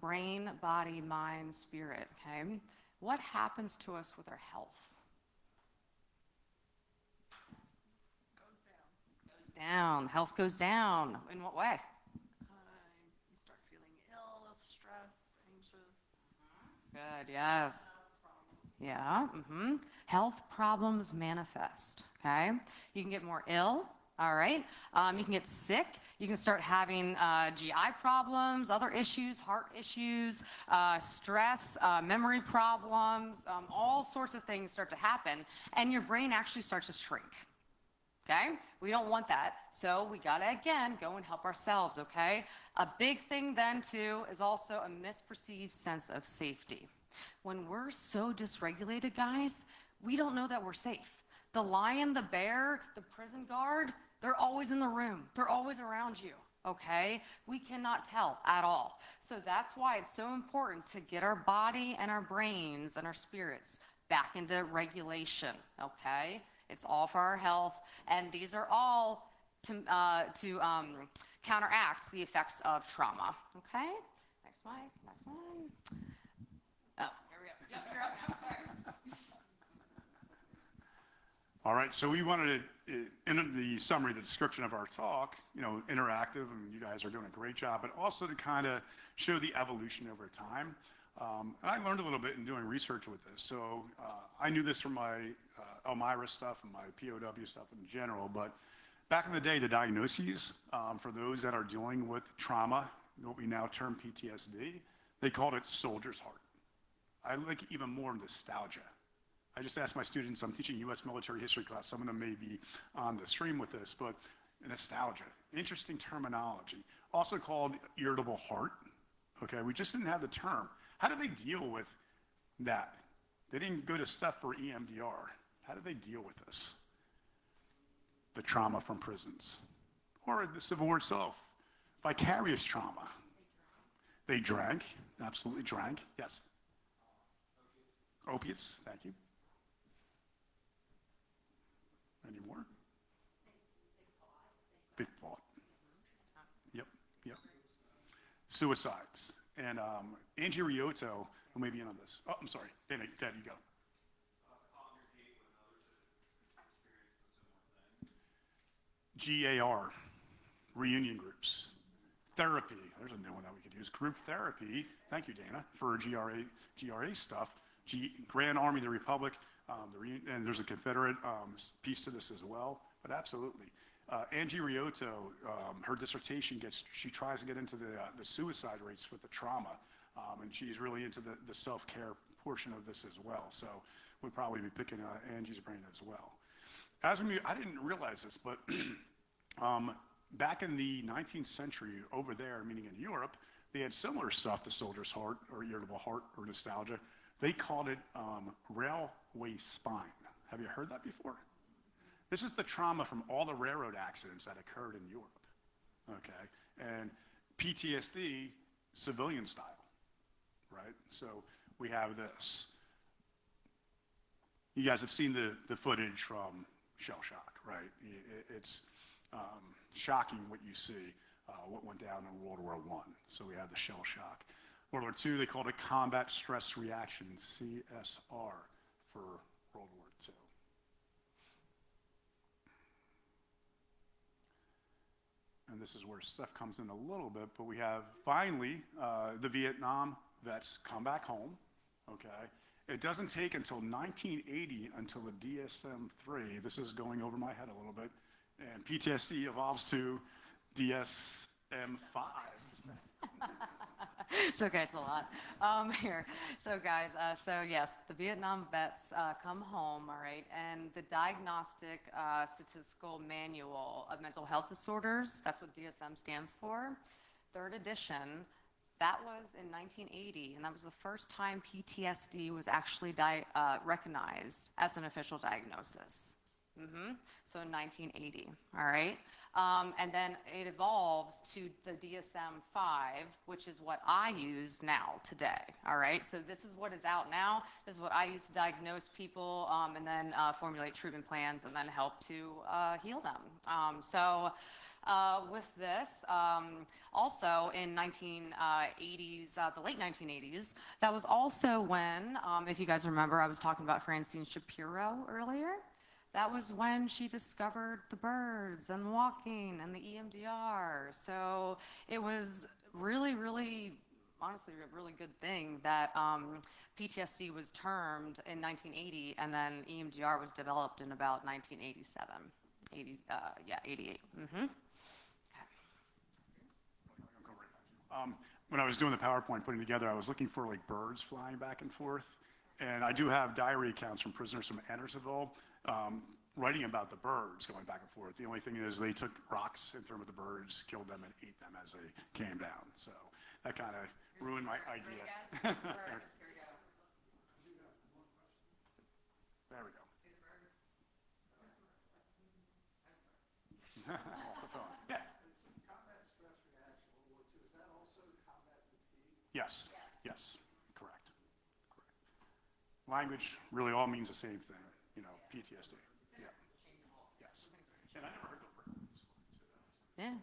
brain, body, mind, spirit, okay, what happens to us with our health? Goes down. Health goes down. In what way? You start feeling ill, stressed, anxious. Good, yes. Yeah, Health problems manifest, okay? You can get more ill. All right. You can get sick. You can start having GI problems, other issues, heart issues, stress, memory problems, all sorts of things start to happen, and your brain actually starts to shrink. Okay? We don't want that, so we got to, again, go and help ourselves, okay? A big thing then, too, is also a misperceived sense of safety. When we're so dysregulated, guys, we don't know that we're safe. The lion, the bear, the prison guard, they're always in the room. They're always around you, okay? We cannot tell at all. So that's why it's so important to get our body and our brains and our spirits back into regulation, okay? It's all for our health, and these are all to counteract the effects of trauma, okay? Next slide, next one. Oh, here we go. Yep, you're up now, sorry. All right, so we wanted to, in the summary, the description of our talk, interactive, and you guys are doing a great job, but also to kind of show the evolution over time. And I learned a little bit in doing research with this. So I knew this from my Elmira stuff and my POW stuff in general, but back in the day, the diagnoses for those that are dealing with trauma, what we now term PTSD, they called it soldier's heart. I like even more nostalgia. I just asked my students, I'm teaching U.S. military history class, some of them may be on the stream with this, but nostalgia, interesting terminology. Also called irritable heart, okay? We just didn't have the term. How do they deal with that? They didn't go to stuff for EMDR. How do they deal with this? The trauma from prisons, or the Civil War itself, vicarious trauma. They drank, absolutely drank, yes. Opiates, thank you. Any more? They fought. Yep. Suicides. And Angie Riotto, who may be in on this. Oh, I'm sorry. Dana, Dad, you go. Congregate with others that experienced a similar thing. GAR, reunion groups. Therapy, there's a new one that we could use. Group therapy, thank you, Dana, for GRA stuff. Grand Army of the Republic, and there's a Confederate piece to this as well, but absolutely. Angie Riotto, her dissertation she tries to get into the suicide rates with the trauma, and she's really into the self-care portion of this as well, so we'll probably be picking Angie's brain as well. I didn't realize this, but back in the 19th century over there, meaning in Europe, they had similar stuff to soldier's heart or irritable heart or nostalgia. They called it railway spine. Have you heard that before? This is the trauma from all the railroad accidents that occurred in Europe, okay? And PTSD, civilian style, right? So we have this. You guys have seen the footage from shell shock, right? It's shocking what you see, what went down in World War I. So we have the shell shock. World War II, they called it combat stress reaction, CSR, for World War II. And this is where stuff comes in a little bit, but we have finally the Vietnam vets come back home, okay? It doesn't take until 1980 until the DSM-3, this is going over my head a little bit, and PTSD evolves to DSM-5. It's okay, it's a lot here. So guys, so yes, the Vietnam vets come home, all right, and the Diagnostic Statistical Manual of Mental Health Disorders, that's what DSM stands for, 3rd edition, that was in 1980, and that was the first time PTSD was actually recognized as an official diagnosis. So in 1980, all right? And then it evolves to the DSM-5, which is what I use now today, all right? So this is what is out now. This is what I use to diagnose people and then formulate treatment plans and then help to heal them. With this, also in 1980s, the late 1980s, that was also when, if you guys remember, I was talking about Francine Shapiro earlier. That was when she discovered the birds and walking and the EMDR. So it was really, really, honestly, a really good thing that PTSD was termed in 1980 and then EMDR was developed in about 1987, 88. When I was doing the PowerPoint putting together, I was looking for like birds flying back and forth. And I do have diary accounts from prisoners from Andersonville writing about the birds going back and forth. The only thing is they took rocks and threw them at the birds, killed them, and ate them as they came down. So that kind of ruined my idea. There we go. Off the phone. Yeah. Yes, yes, correct. Language really all means the same thing, PTSD. Yeah, yes. And I never heard the word. Yeah.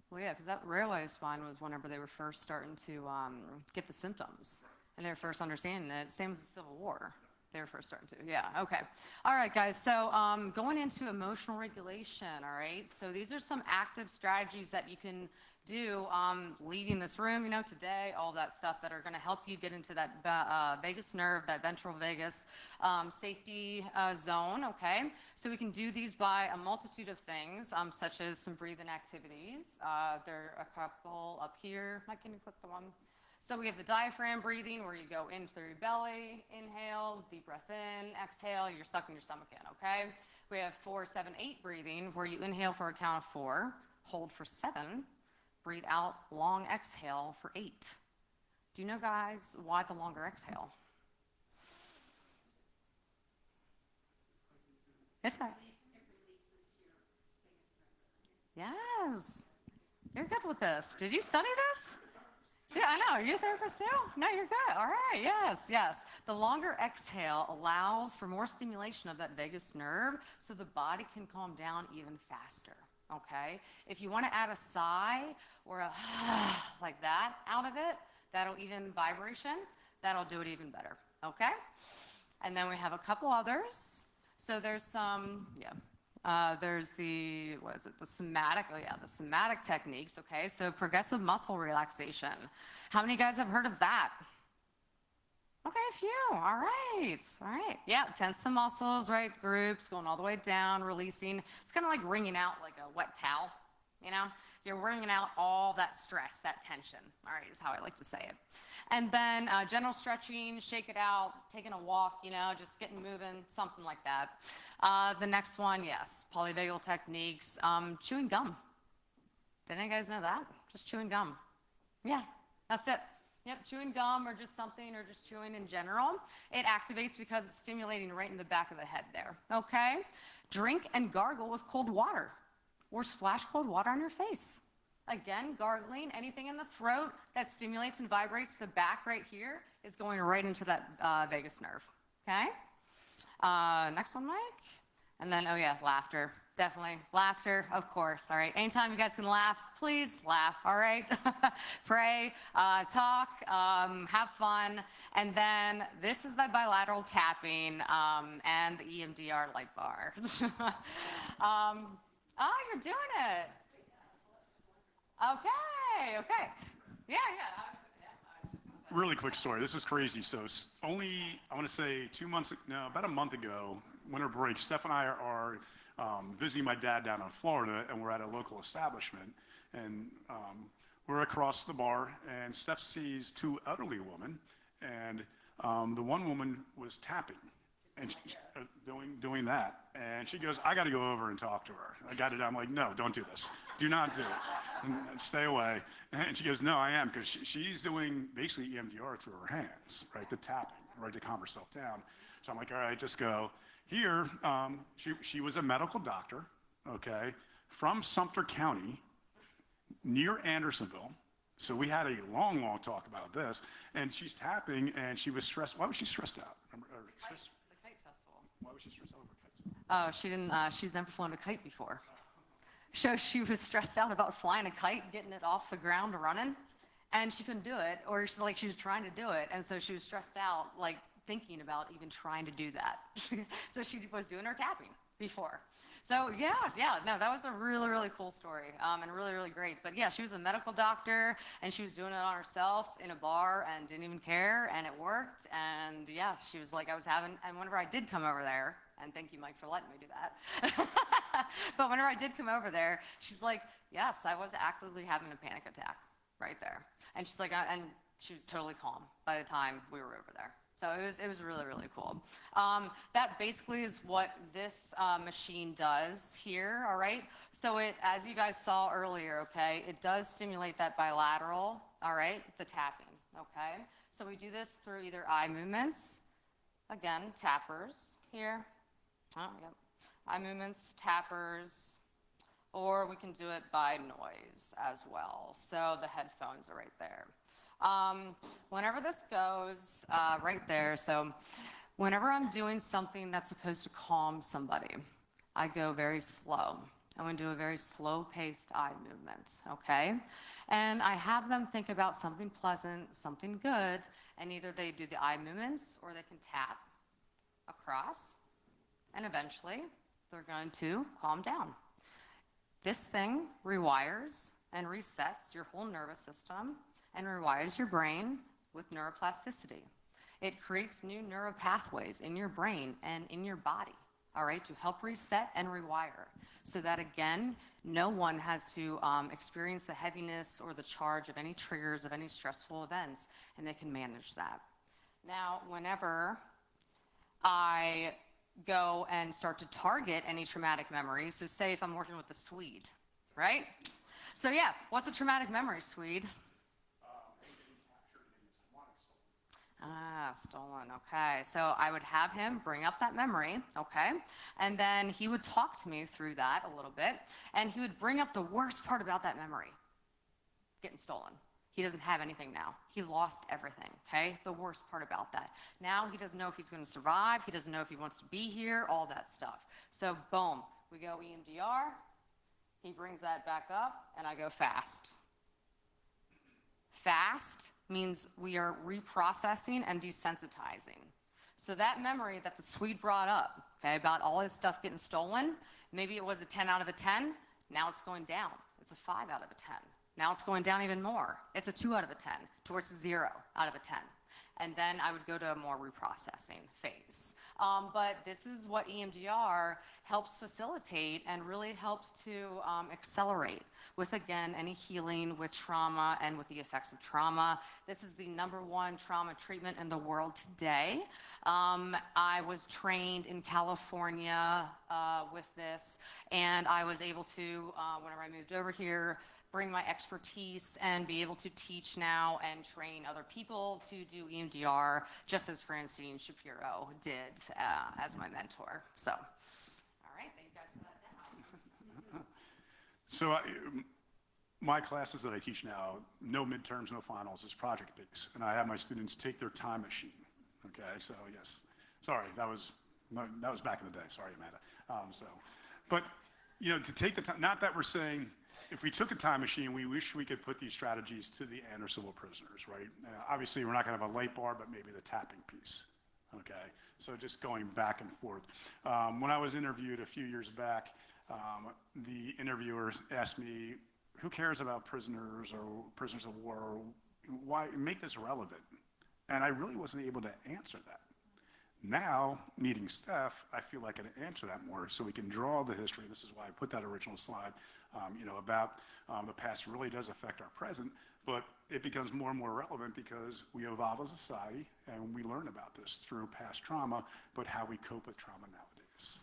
Well, yeah, because that railway spine was whenever they were first starting to get the symptoms, and they were first understanding it. Same as the Civil War. They were first starting to. Yeah, okay. All right, guys. So going into emotional regulation, all right? So these are some active strategies that you can do leaving this room, today, all that stuff that are going to help you get into that vagus nerve, that ventral vagus safety zone, okay? So we can do these by a multitude of things, such as some breathing activities. There are a couple up here. Mike, can you click the one? So we have the diaphragm breathing, where you go in through your belly, inhale, deep breath in, exhale, you're sucking your stomach in, okay? We have 4, 7, 8 breathing, where you inhale for a count of 4, hold for 7, breathe out, long exhale for 8. Do you know, guys, why the longer exhale? It's that. Yes. You're good with this. Did you study this? See, I know. Are you a therapist too? No, you're good. All right. Yes, yes. The longer exhale allows for more stimulation of that vagus nerve so the body can calm down even faster. Okay? If you want to add a sigh or a like that out of it, that'll even vibration, that'll do it even better. Okay? And then we have a couple others. So there's some, there's the, the somatic, the somatic techniques, okay? So progressive muscle relaxation. How many guys have heard of that? Okay, a few. All right. All right. Yeah, tense the muscles, right? Groups going all the way down, releasing. It's kind of like wringing out like a wet towel, You're wringing out all that stress, that tension. All right, is how I like to say it. And then general stretching, shake it out, taking a walk, just getting moving, something like that. The next one, yes, polyvagal techniques, chewing gum. Did any guys know that? Just chewing gum. Yeah, that's it. Yep, chewing gum or just something or just chewing in general. It activates because it's stimulating right in the back of the head there, okay? Drink and gargle with cold water or splash cold water on your face. Again, gargling, anything in the throat that stimulates and vibrates the back right here is going right into that vagus nerve, okay? Next one, Mike. And then, laughter. Definitely. Laughter, of course, all right? Anytime you guys can laugh, please laugh, all right? Pray, talk, have fun. And then this is the bilateral tapping and the EMDR light bar. You're doing it. Okay. Yeah. Really quick story. This is crazy. So only, I want to say about a month ago, winter break, Steph and I are visiting my dad down in Florida, and we're at a local establishment. And we're across the bar, and Steph sees 2 elderly women, and the one woman was tapping and doing that. And she goes, I got to go over and talk to her. I got it. I'm like, no, don't do this. Do not do it. And stay away. And she goes, no, I am, because she's doing basically EMDR through her hands, right? The tapping, right, to calm herself down. So I'm like, all right, just go. Here, she was a medical doctor, okay, from Sumter County, near Andersonville. So we had a long, long talk about this. And she's tapping, and she was stressed. Why was she stressed out? The kite festival. Why was she stressed out over kites? Oh, she didn't. She's never flown a kite before. So she was stressed out about flying a kite, getting it off the ground, running, and she couldn't do it, or she was trying to do it, and so she was stressed out, like thinking about even trying to do that. So she was doing her tapping before. So yeah, no, that was a really, really cool story, and really, really great. But yeah, she was a medical doctor, and she was doing it on herself in a bar, and didn't even care, and it worked. And yeah, she was like, and whenever I did come over there, and thank you, Mike, for letting me do that. But whenever I did come over there, she's like, yes, I was actively having a panic attack right there. And she's like, and she was totally calm by the time we were over there. So it was really, really cool. That basically is what this machine does here, all right? So it, as you guys saw earlier, okay, it does stimulate that bilateral, all right, the tapping, okay? So we do this through either eye movements, again, tappers here. Oh, yep. Eye movements, tappers, or we can do it by noise as well. So the headphones are right there. Whenever this goes, right there, so whenever I'm doing something that's supposed to calm somebody, I go very slow. I'm going to do a very slow-paced eye movement, okay? And I have them think about something pleasant, something good, and either they do the eye movements or they can tap across, and eventually they're going to calm down. This thing rewires and resets your whole nervous system and rewires your brain with neuroplasticity. It creates new neural pathways in your brain and in your body, all right, to help reset and rewire, so that, again, no one has to experience the heaviness or the charge of any triggers of any stressful events, and they can manage that. Now, whenever I go and start to target any traumatic memories, so say if I'm working with the Swede, right? So yeah, what's a traumatic memory, Swede? Ah, stolen, okay. So I would have him bring up that memory, okay? And then he would talk to me through that a little bit, and he would bring up the worst part about that memory, getting stolen. He doesn't have anything now. He lost everything, okay? The worst part about that. Now he doesn't know if he's going to survive. He doesn't know if he wants to be here, all that stuff. So boom, we go EMDR. He brings that back up, and I go fast. Fast means we are reprocessing and desensitizing. So that memory that the Swede brought up, okay, about all his stuff getting stolen, maybe it was a 10 out of a 10. Now it's going down. It's a 5 out of a 10. Now it's going down even more. It's a 2 out of a 10 towards 0 out of a 10. And then I would go to a more reprocessing phase. But this is what EMDR helps facilitate and really helps to accelerate with, again, any healing with trauma and with the effects of trauma. This is the #1 trauma treatment in the world today. I was trained in California with this, and I was able to, whenever I moved over here, bring my expertise and be able to teach now and train other people to do EMDR, just as Francine Shapiro did as my mentor. So, all right, thank you guys for that demo. So my classes that I teach now, no midterms, no finals, is project-based. And I have my students take their time machine, okay? So yes, sorry, that was back in the day. Sorry, Amanda. But, you know, to take the time, not that we're saying, if we took a time machine, we wish we could put these strategies to the Andersonville prisoners, right? Obviously, we're not going to have a light bar, but maybe the tapping piece, okay? So just going back and forth. When I was interviewed a few years back, the interviewer asked me, who cares about prisoners or prisoners of war? Why make this relevant? And I really wasn't able to answer that. Now, meeting Steph, I feel like I can answer that more, so we can draw the history. This is why I put that original slide, you know, about the past really does affect our present, but it becomes more and more relevant because we evolve as a society and we learn about this through past trauma, but how we cope with trauma nowadays.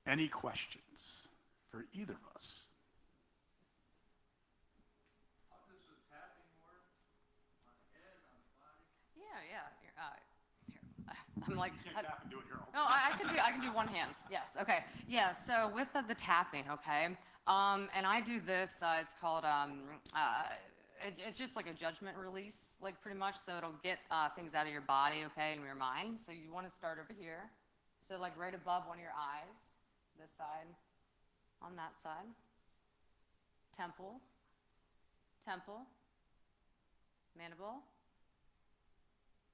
Any questions for either of us? How does the tapping work? On the head, on the body? Yeah. Here. I'm like, You can't tap and do it here. no, I can do one hand. Yes. Okay. Yeah. So with the tapping, okay, and I do this. It's called it's just like a judgment release, like pretty much. So it'll get things out of your body, okay, and your mind. So you want to start over here. So like right above one of your eyes, this side, on that side, temple, mandible,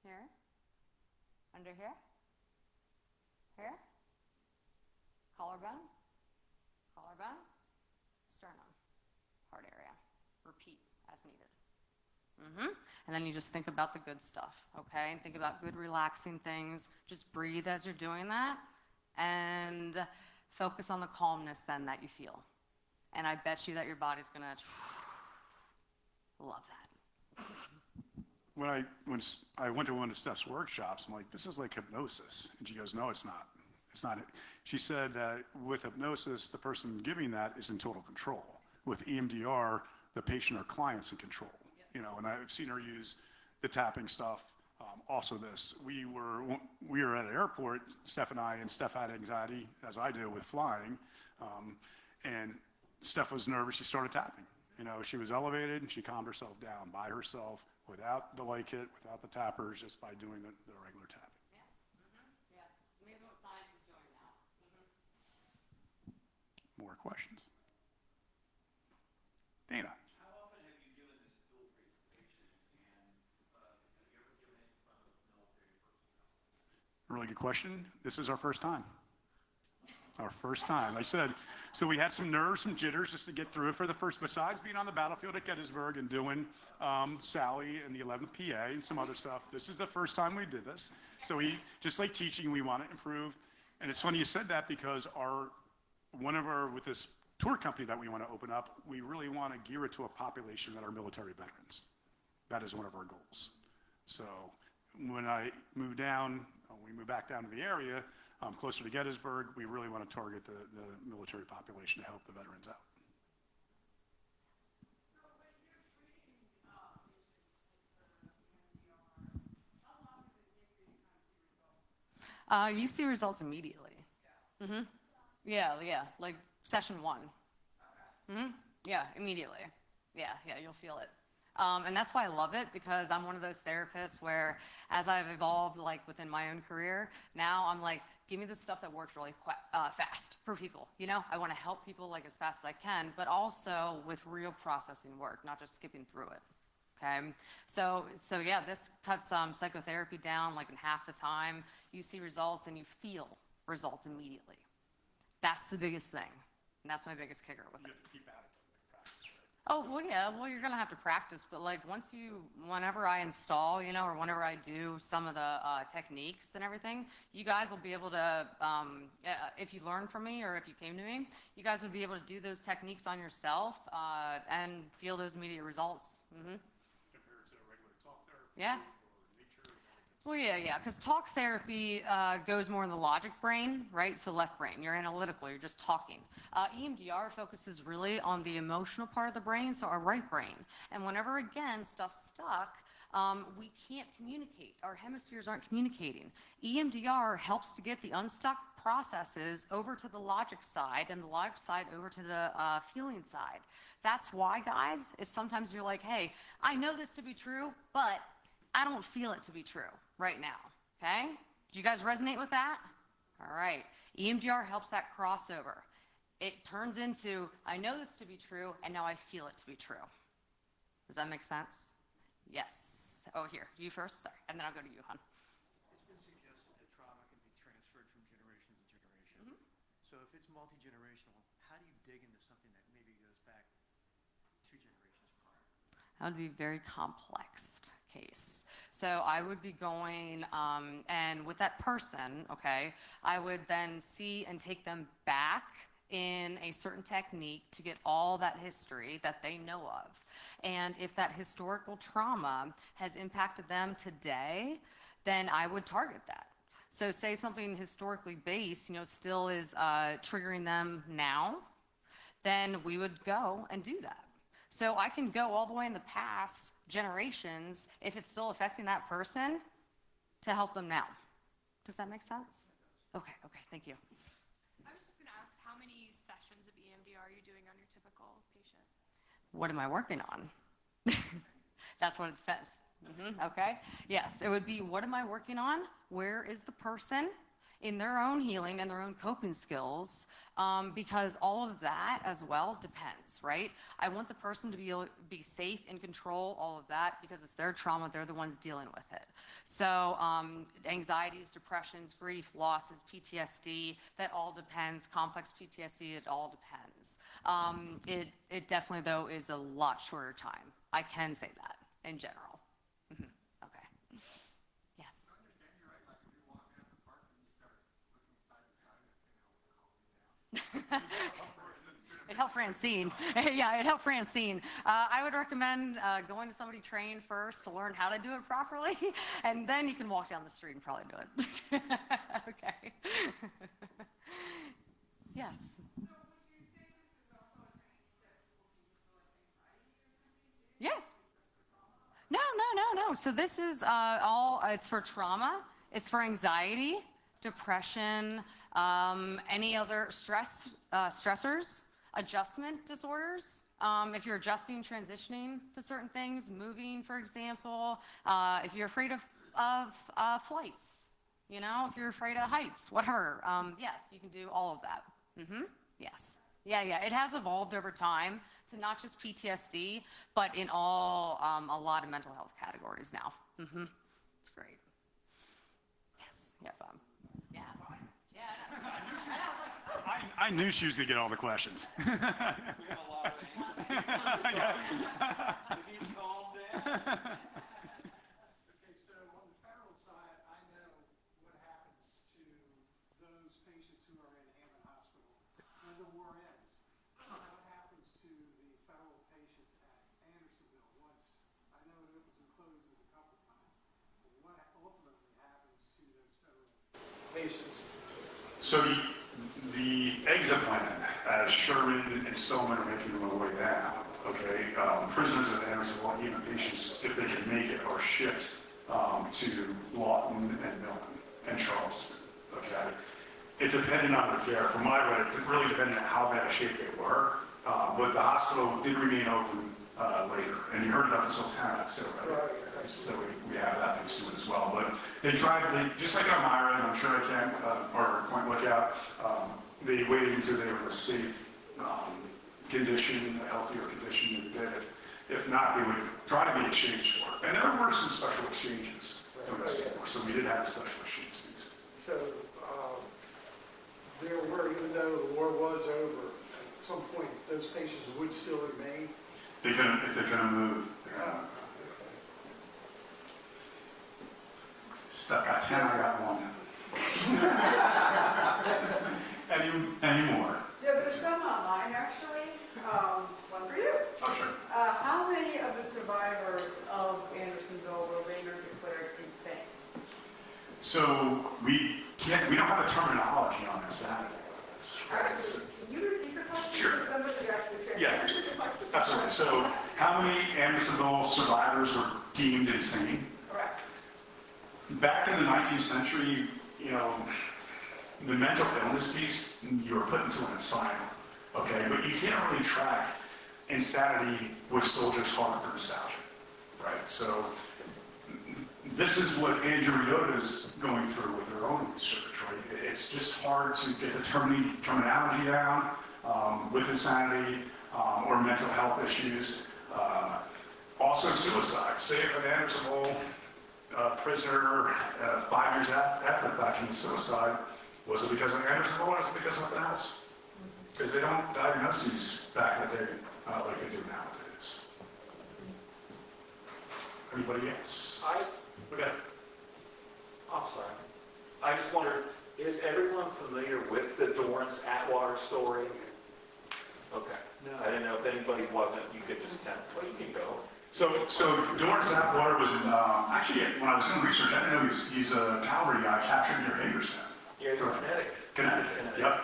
here, under here, collarbone, sternum, heart area. Repeat as needed. And then you just think about the good stuff, okay? And think about good relaxing things. Just breathe as you're doing that and focus on the calmness then that you feel. And I bet you that your body's gonna love that. When I went to one of Steph's workshops, I'm like, this is like hypnosis. And she goes, no, it's not. It's not. She said that with hypnosis, the person giving that is in total control. With EMDR, the patient or client's in control. Yep. You know, and I've seen her use the tapping stuff. Also this, we were at an airport, Steph and I, and Steph had anxiety, as I do with flying. And Steph was nervous. She started tapping. You know, she was elevated and she calmed herself down by herself without the light kit, without the tappers, just by doing the regular tapping. Yeah. Yeah. It's amazing what science is doing now. More questions? Dana. How often have you given this dual presentation, and have you ever given it in front of military personnel? Really good question. This is our first time. Our first time. I said, so we had some nerves, some jitters just to get through it for the first, besides being on the battlefield at Gettysburg and doing Sally and the 11th PA and some other stuff. This is the first time we did this. So we, just like teaching, we want to improve. And it's funny you said that because with this tour company that we want to open up, we really want to gear it to a population that are military veterans. That is one of our goals. So when we moved back down to the area, closer to Gettysburg, we really want to target the military population to help the veterans out. You see results immediately. Mm-hmm. Yeah, like session 1. Mm-hmm. Yeah, immediately. Yeah, you'll feel it. And that's why I love it, because I'm one of those therapists where, as I've evolved, like within my own career, now I'm like, give me the stuff that works really fast for people. You know, I want to help people like as fast as I can, but also with real processing work, not just skipping through it. Okay, so yeah, this cuts psychotherapy down like in half the time. You see results and you feel results immediately. That's the biggest thing, and that's my biggest kicker with it. You have to keep at it to practice, right? Oh, well, yeah, you're going to have to practice, but like whenever I install, you know, or whenever I do some of the techniques and everything, you guys will be able to, if you learn from me or if you came to me, you guys will be able to do those techniques on yourself and feel those immediate results. Mm-hmm. Compared to regular talk therapy Yeah. or nature. Well, yeah, because talk therapy goes more in the logic brain, right? So left brain, you're analytical, you're just talking. EMDR focuses really on the emotional part of the brain, so our right brain. And whenever, again, stuff's stuck, we can't communicate. Our hemispheres aren't communicating. EMDR helps to get the unstuck processes over to the logic side and the logic side over to the feeling side. That's why, guys, if sometimes you're like, hey, I know this to be true, but I don't feel it to be true right now, okay? Do you guys resonate with that? All right. EMDR helps that crossover. It turns into, I know this to be true, and now I feel it to be true. Does that make sense? Yes. Oh, here, you first, sorry, and then I'll go to you, hon. It's been suggested that trauma can be transferred from generation to generation. So if it's multi-generational, how do you dig into something that maybe goes back 2 generations prior? That would be a very complex case. So I would be going, and with that person, okay, I would then see and take them back in a certain technique to get all that history that they know of. And if that historical trauma has impacted them today, then I would target that. So say something historically based, you know, still is triggering them now, then we would go and do that. So I can go all the way in the past generations, if it's still affecting that person, to help them now. Does that make sense? Okay, thank you. I was just going to ask, how many sessions of EMDR are you doing on your typical patient? What am I working on? That's what it depends. Okay, yes, it would be, what am I working on? Where is the person in their own healing and their own coping skills, because all of that as well depends, right? I want the person to be safe, in control, all of that, because it's their trauma, they're the ones dealing with it. So anxieties, depressions, grief, losses, PTSD, that all depends. Complex PTSD, it all depends. It definitely, though, is a lot shorter time. I can say that in general. Okay. Yes. It helped Francine. Yeah, it helped Francine. I would recommend going to somebody trained first to learn how to do it properly, and then you can walk down the street and probably do it. Okay. Yes. Yeah. No. So this is all, it's for trauma, it's for anxiety, depression, any other stressors. adjustment disorders. If you're adjusting, transitioning to certain things, moving, for example, if you're afraid of flights, you know, if you're afraid of heights, whatever. Yes, you can do all of that. Yes. Yeah. It has evolved over time to not just PTSD, but in all, a lot of mental health categories now. It's great. Yes. Yeah. Yeah. I knew she was going to get all the questions. We have a lot of answers. If you calm down. Okay, so on the federal side, I know what happens to those patients who are in Hammond Hospital when the war ends. What happens to the federal patients at Andersonville once, I know it opens and closes a couple times, but what ultimately happens to those federal patients? So the exit plan, as Sherman and Stoneman are making their way down, okay, prisoners at Andersonville, even patients, if they can make it, are shipped to Lawton and Milton and Charleston, okay? It depended on their care. From my read, it really depended on how bad a shape they were, but the hospital did remain open later. And you heard about the Sultana too, right? So we have that piece to it as well. But they tried, just like Elmira, and I'm sure I can, or Point Lookout, they waited until they were in a safe condition, a healthier condition, and did it. If not, they would try to be exchanged for it. And there were some special exchanges during this war, so we did have a special exchange piece. So there were, even though the war was over, at some point, those patients would still remain? If they couldn't move. Stuck got 10, I got 1. Any more? Yeah, there's some online, actually. One for you. Oh, sure. How many of the survivors of Andersonville were later declared insane? So we don't have a terminology on insanity. Actually, can you repeat the question? Sure. Because somebody actually said. Yeah, absolutely. So how many Andersonville survivors were deemed insane? Correct. Back in the 19th century, you know, the mental illness piece, you were put into an asylum, okay? But you can't really track insanity with soldiers hard for nostalgia, right? So this is what Andrew Riota's going through with her own research, right? It's just hard to get the terminology down with insanity or mental health issues. Also suicide. Say if an Andersonville prisoner 5 years after the fact committed suicide, was it because of Andersonville or was it because of something else? Because they don't diagnose these back in the day like they do nowadays. Anybody else? Okay. I'm sorry. I just wondered, is everyone familiar with the Dorrance Atwater story? Okay. No. I didn't know if anybody wasn't. You could just tell. Well, you can go. So Dorrance Atwater was actually, when I was doing research, I didn't know he's a cavalry guy captured near Hagerstown. Yeah, he's in Connecticut. Connecticut.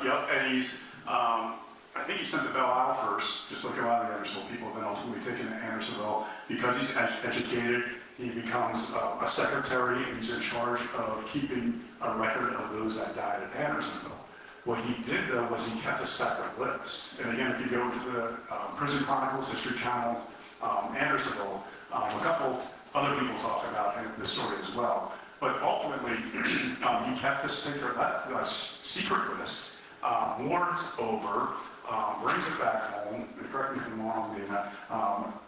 Yep. And he's, I think he sent to Belle Isle first, just like a lot of the Andersonville people, then ultimately taken to Andersonville. Because he's educated, he becomes a secretary, and he's in charge of keeping a record of those that died at Andersonville. What he did, though, was he kept a separate list. And again, if you go to the Prison Chronicles, History Channel, Andersonville, a couple other people talk about the story as well. But ultimately, he kept this secret list, wards over, brings it back home, and correct me if I'm wrong, Dana,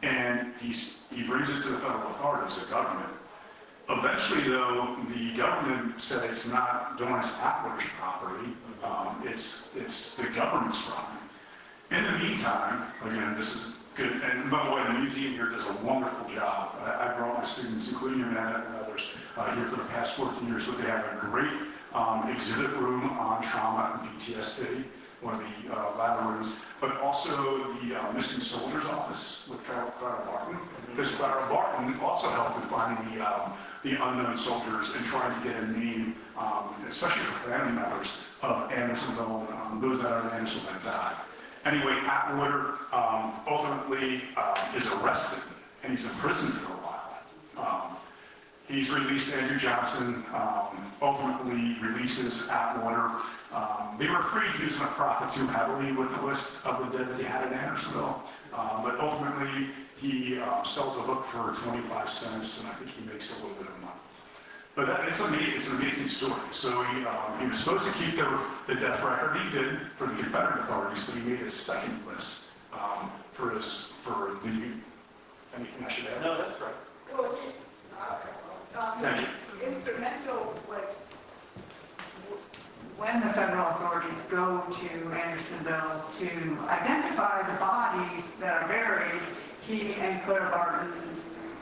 and he brings it to the federal authorities, the government. Eventually, though, the government said it's not Dorrance Atwater's property, it's the government's property. In the meantime, again, this is good, and by the way, the museum here does a wonderful job. I brought my students, including Amanda and others, here for the past 14 years, but they have a great exhibit room on trauma and PTSD, one of the lab rooms, but also the missing soldiers office with Clara Barton. Because Clara Barton also helped in finding the unknown soldiers and trying to get a name, especially for family members, of Andersonville, those that are in Andersonville that died. Anyway, Atwater ultimately is arrested, and he's in prison for a while. He's released Andrew Johnson, ultimately releases Atwater. They were afraid to use him at profit too heavily with the list of the dead that he had in Andersonville. But ultimately, he sells a book for 25 cents, and I think he makes a little bit of money. But it's an amazing story. So he was supposed to keep the death record. He did for the Confederate authorities, but he made a second list for the Union. Anything I should add? No, that's right. Well, Thank you. instrumental was when the federal authorities go to Andersonville to identify the bodies that are buried, he and Claire Barton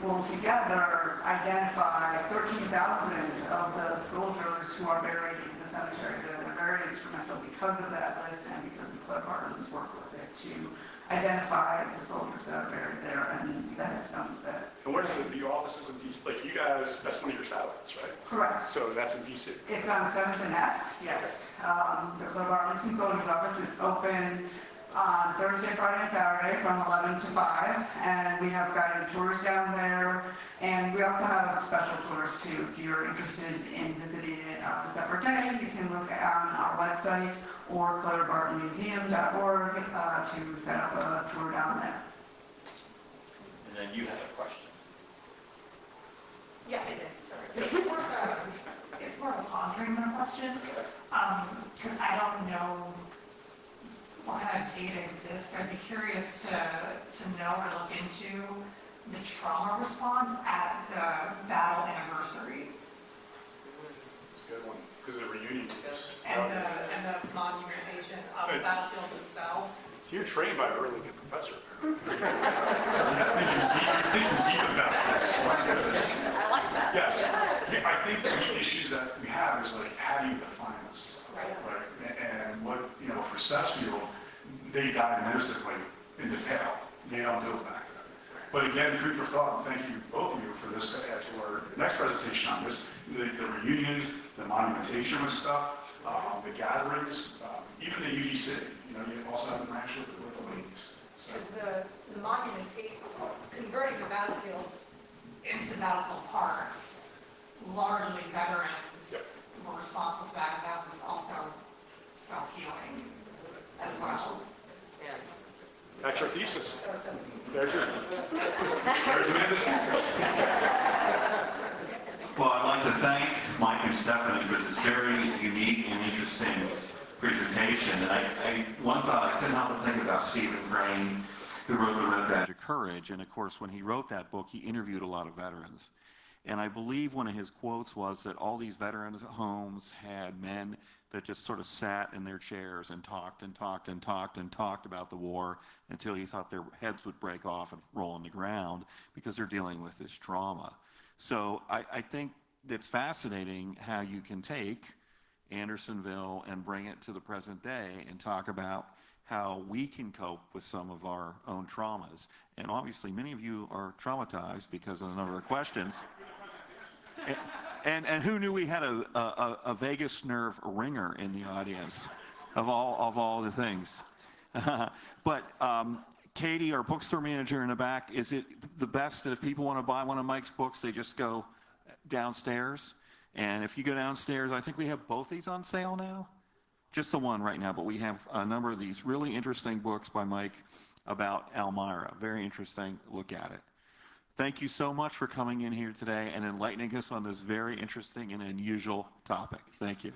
will together identify 13,000 of the soldiers who are buried in the cemetery. They're very instrumental because of that list and because of Claire Barton's work with it to identify the soldiers that are buried there and the headstones that. And where's the offices in DC? Like you guys, that's one of your satellites, right? Correct. So that's in DC. It's on 7th and F, yes. The Claire Barton Missing Soldiers Office is open on Thursday, Friday, and Saturday from 11 to 5. And we have guided tours down there. And we also have special tours too. If you're interested in visiting it on a separate day, you can look on our website or clairebartonmuseum.org to set up a tour down there. And then you had a question. Yeah, I did, sorry. It's more of a pondering than a question, because I don't know what kind of data exists. I'd be curious to know or look into the trauma response at the battle anniversaries It's a good one, because the reunions. and the monumentation of the battlefields themselves. So you're trained by a really good professor. Thinking deep about this. I like that. Yes. I think the issues that we have is like, how do you define this? Right. And what, for Sessfield, they diagnostically in detail. They don't do it back then. But again, food for thought, and thank you, both of you, for this to add to our next presentation on this. The reunions, the monumentation with stuff, the gatherings, even the UDC. You also have the match with the ladies. So. Because the monumentation, converting the battlefields into battlefield parks, largely veterans were responsible for that, and that was also self-healing as well. That's your thesis. So it says, There's Amanda's thesis. Well, I'd like to thank Mike and Stephanie for this very unique and interesting presentation. And one thought I couldn't help but think about Stephen Crane, who wrote The Red Badge of Courage. And of course, when he wrote that book, he interviewed a lot of veterans. And I believe one of his quotes was that all these veterans' homes had men that just sort of sat in their chairs and talked and talked and talked and talked about the war until he thought their heads would break off and roll on the ground because they're dealing with this trauma. So I think it's fascinating how you can take Andersonville and bring it to the present day and talk about how we can cope with some of our own traumas. And obviously many of you are traumatized because of the number of questions. And who knew we had a vagus nerve ringer in the audience of all the things. But Katie, our bookstore manager in the back, is it the best that if people want to buy one of Mike's books, they just go downstairs? And if you go downstairs, I think we have both these on sale now. Just the one right now, but we have a number of these really interesting books by Mike about Elmira. Very interesting. Look at it. Thank you so much for coming in here today and enlightening us on this very interesting and unusual topic. Thank you.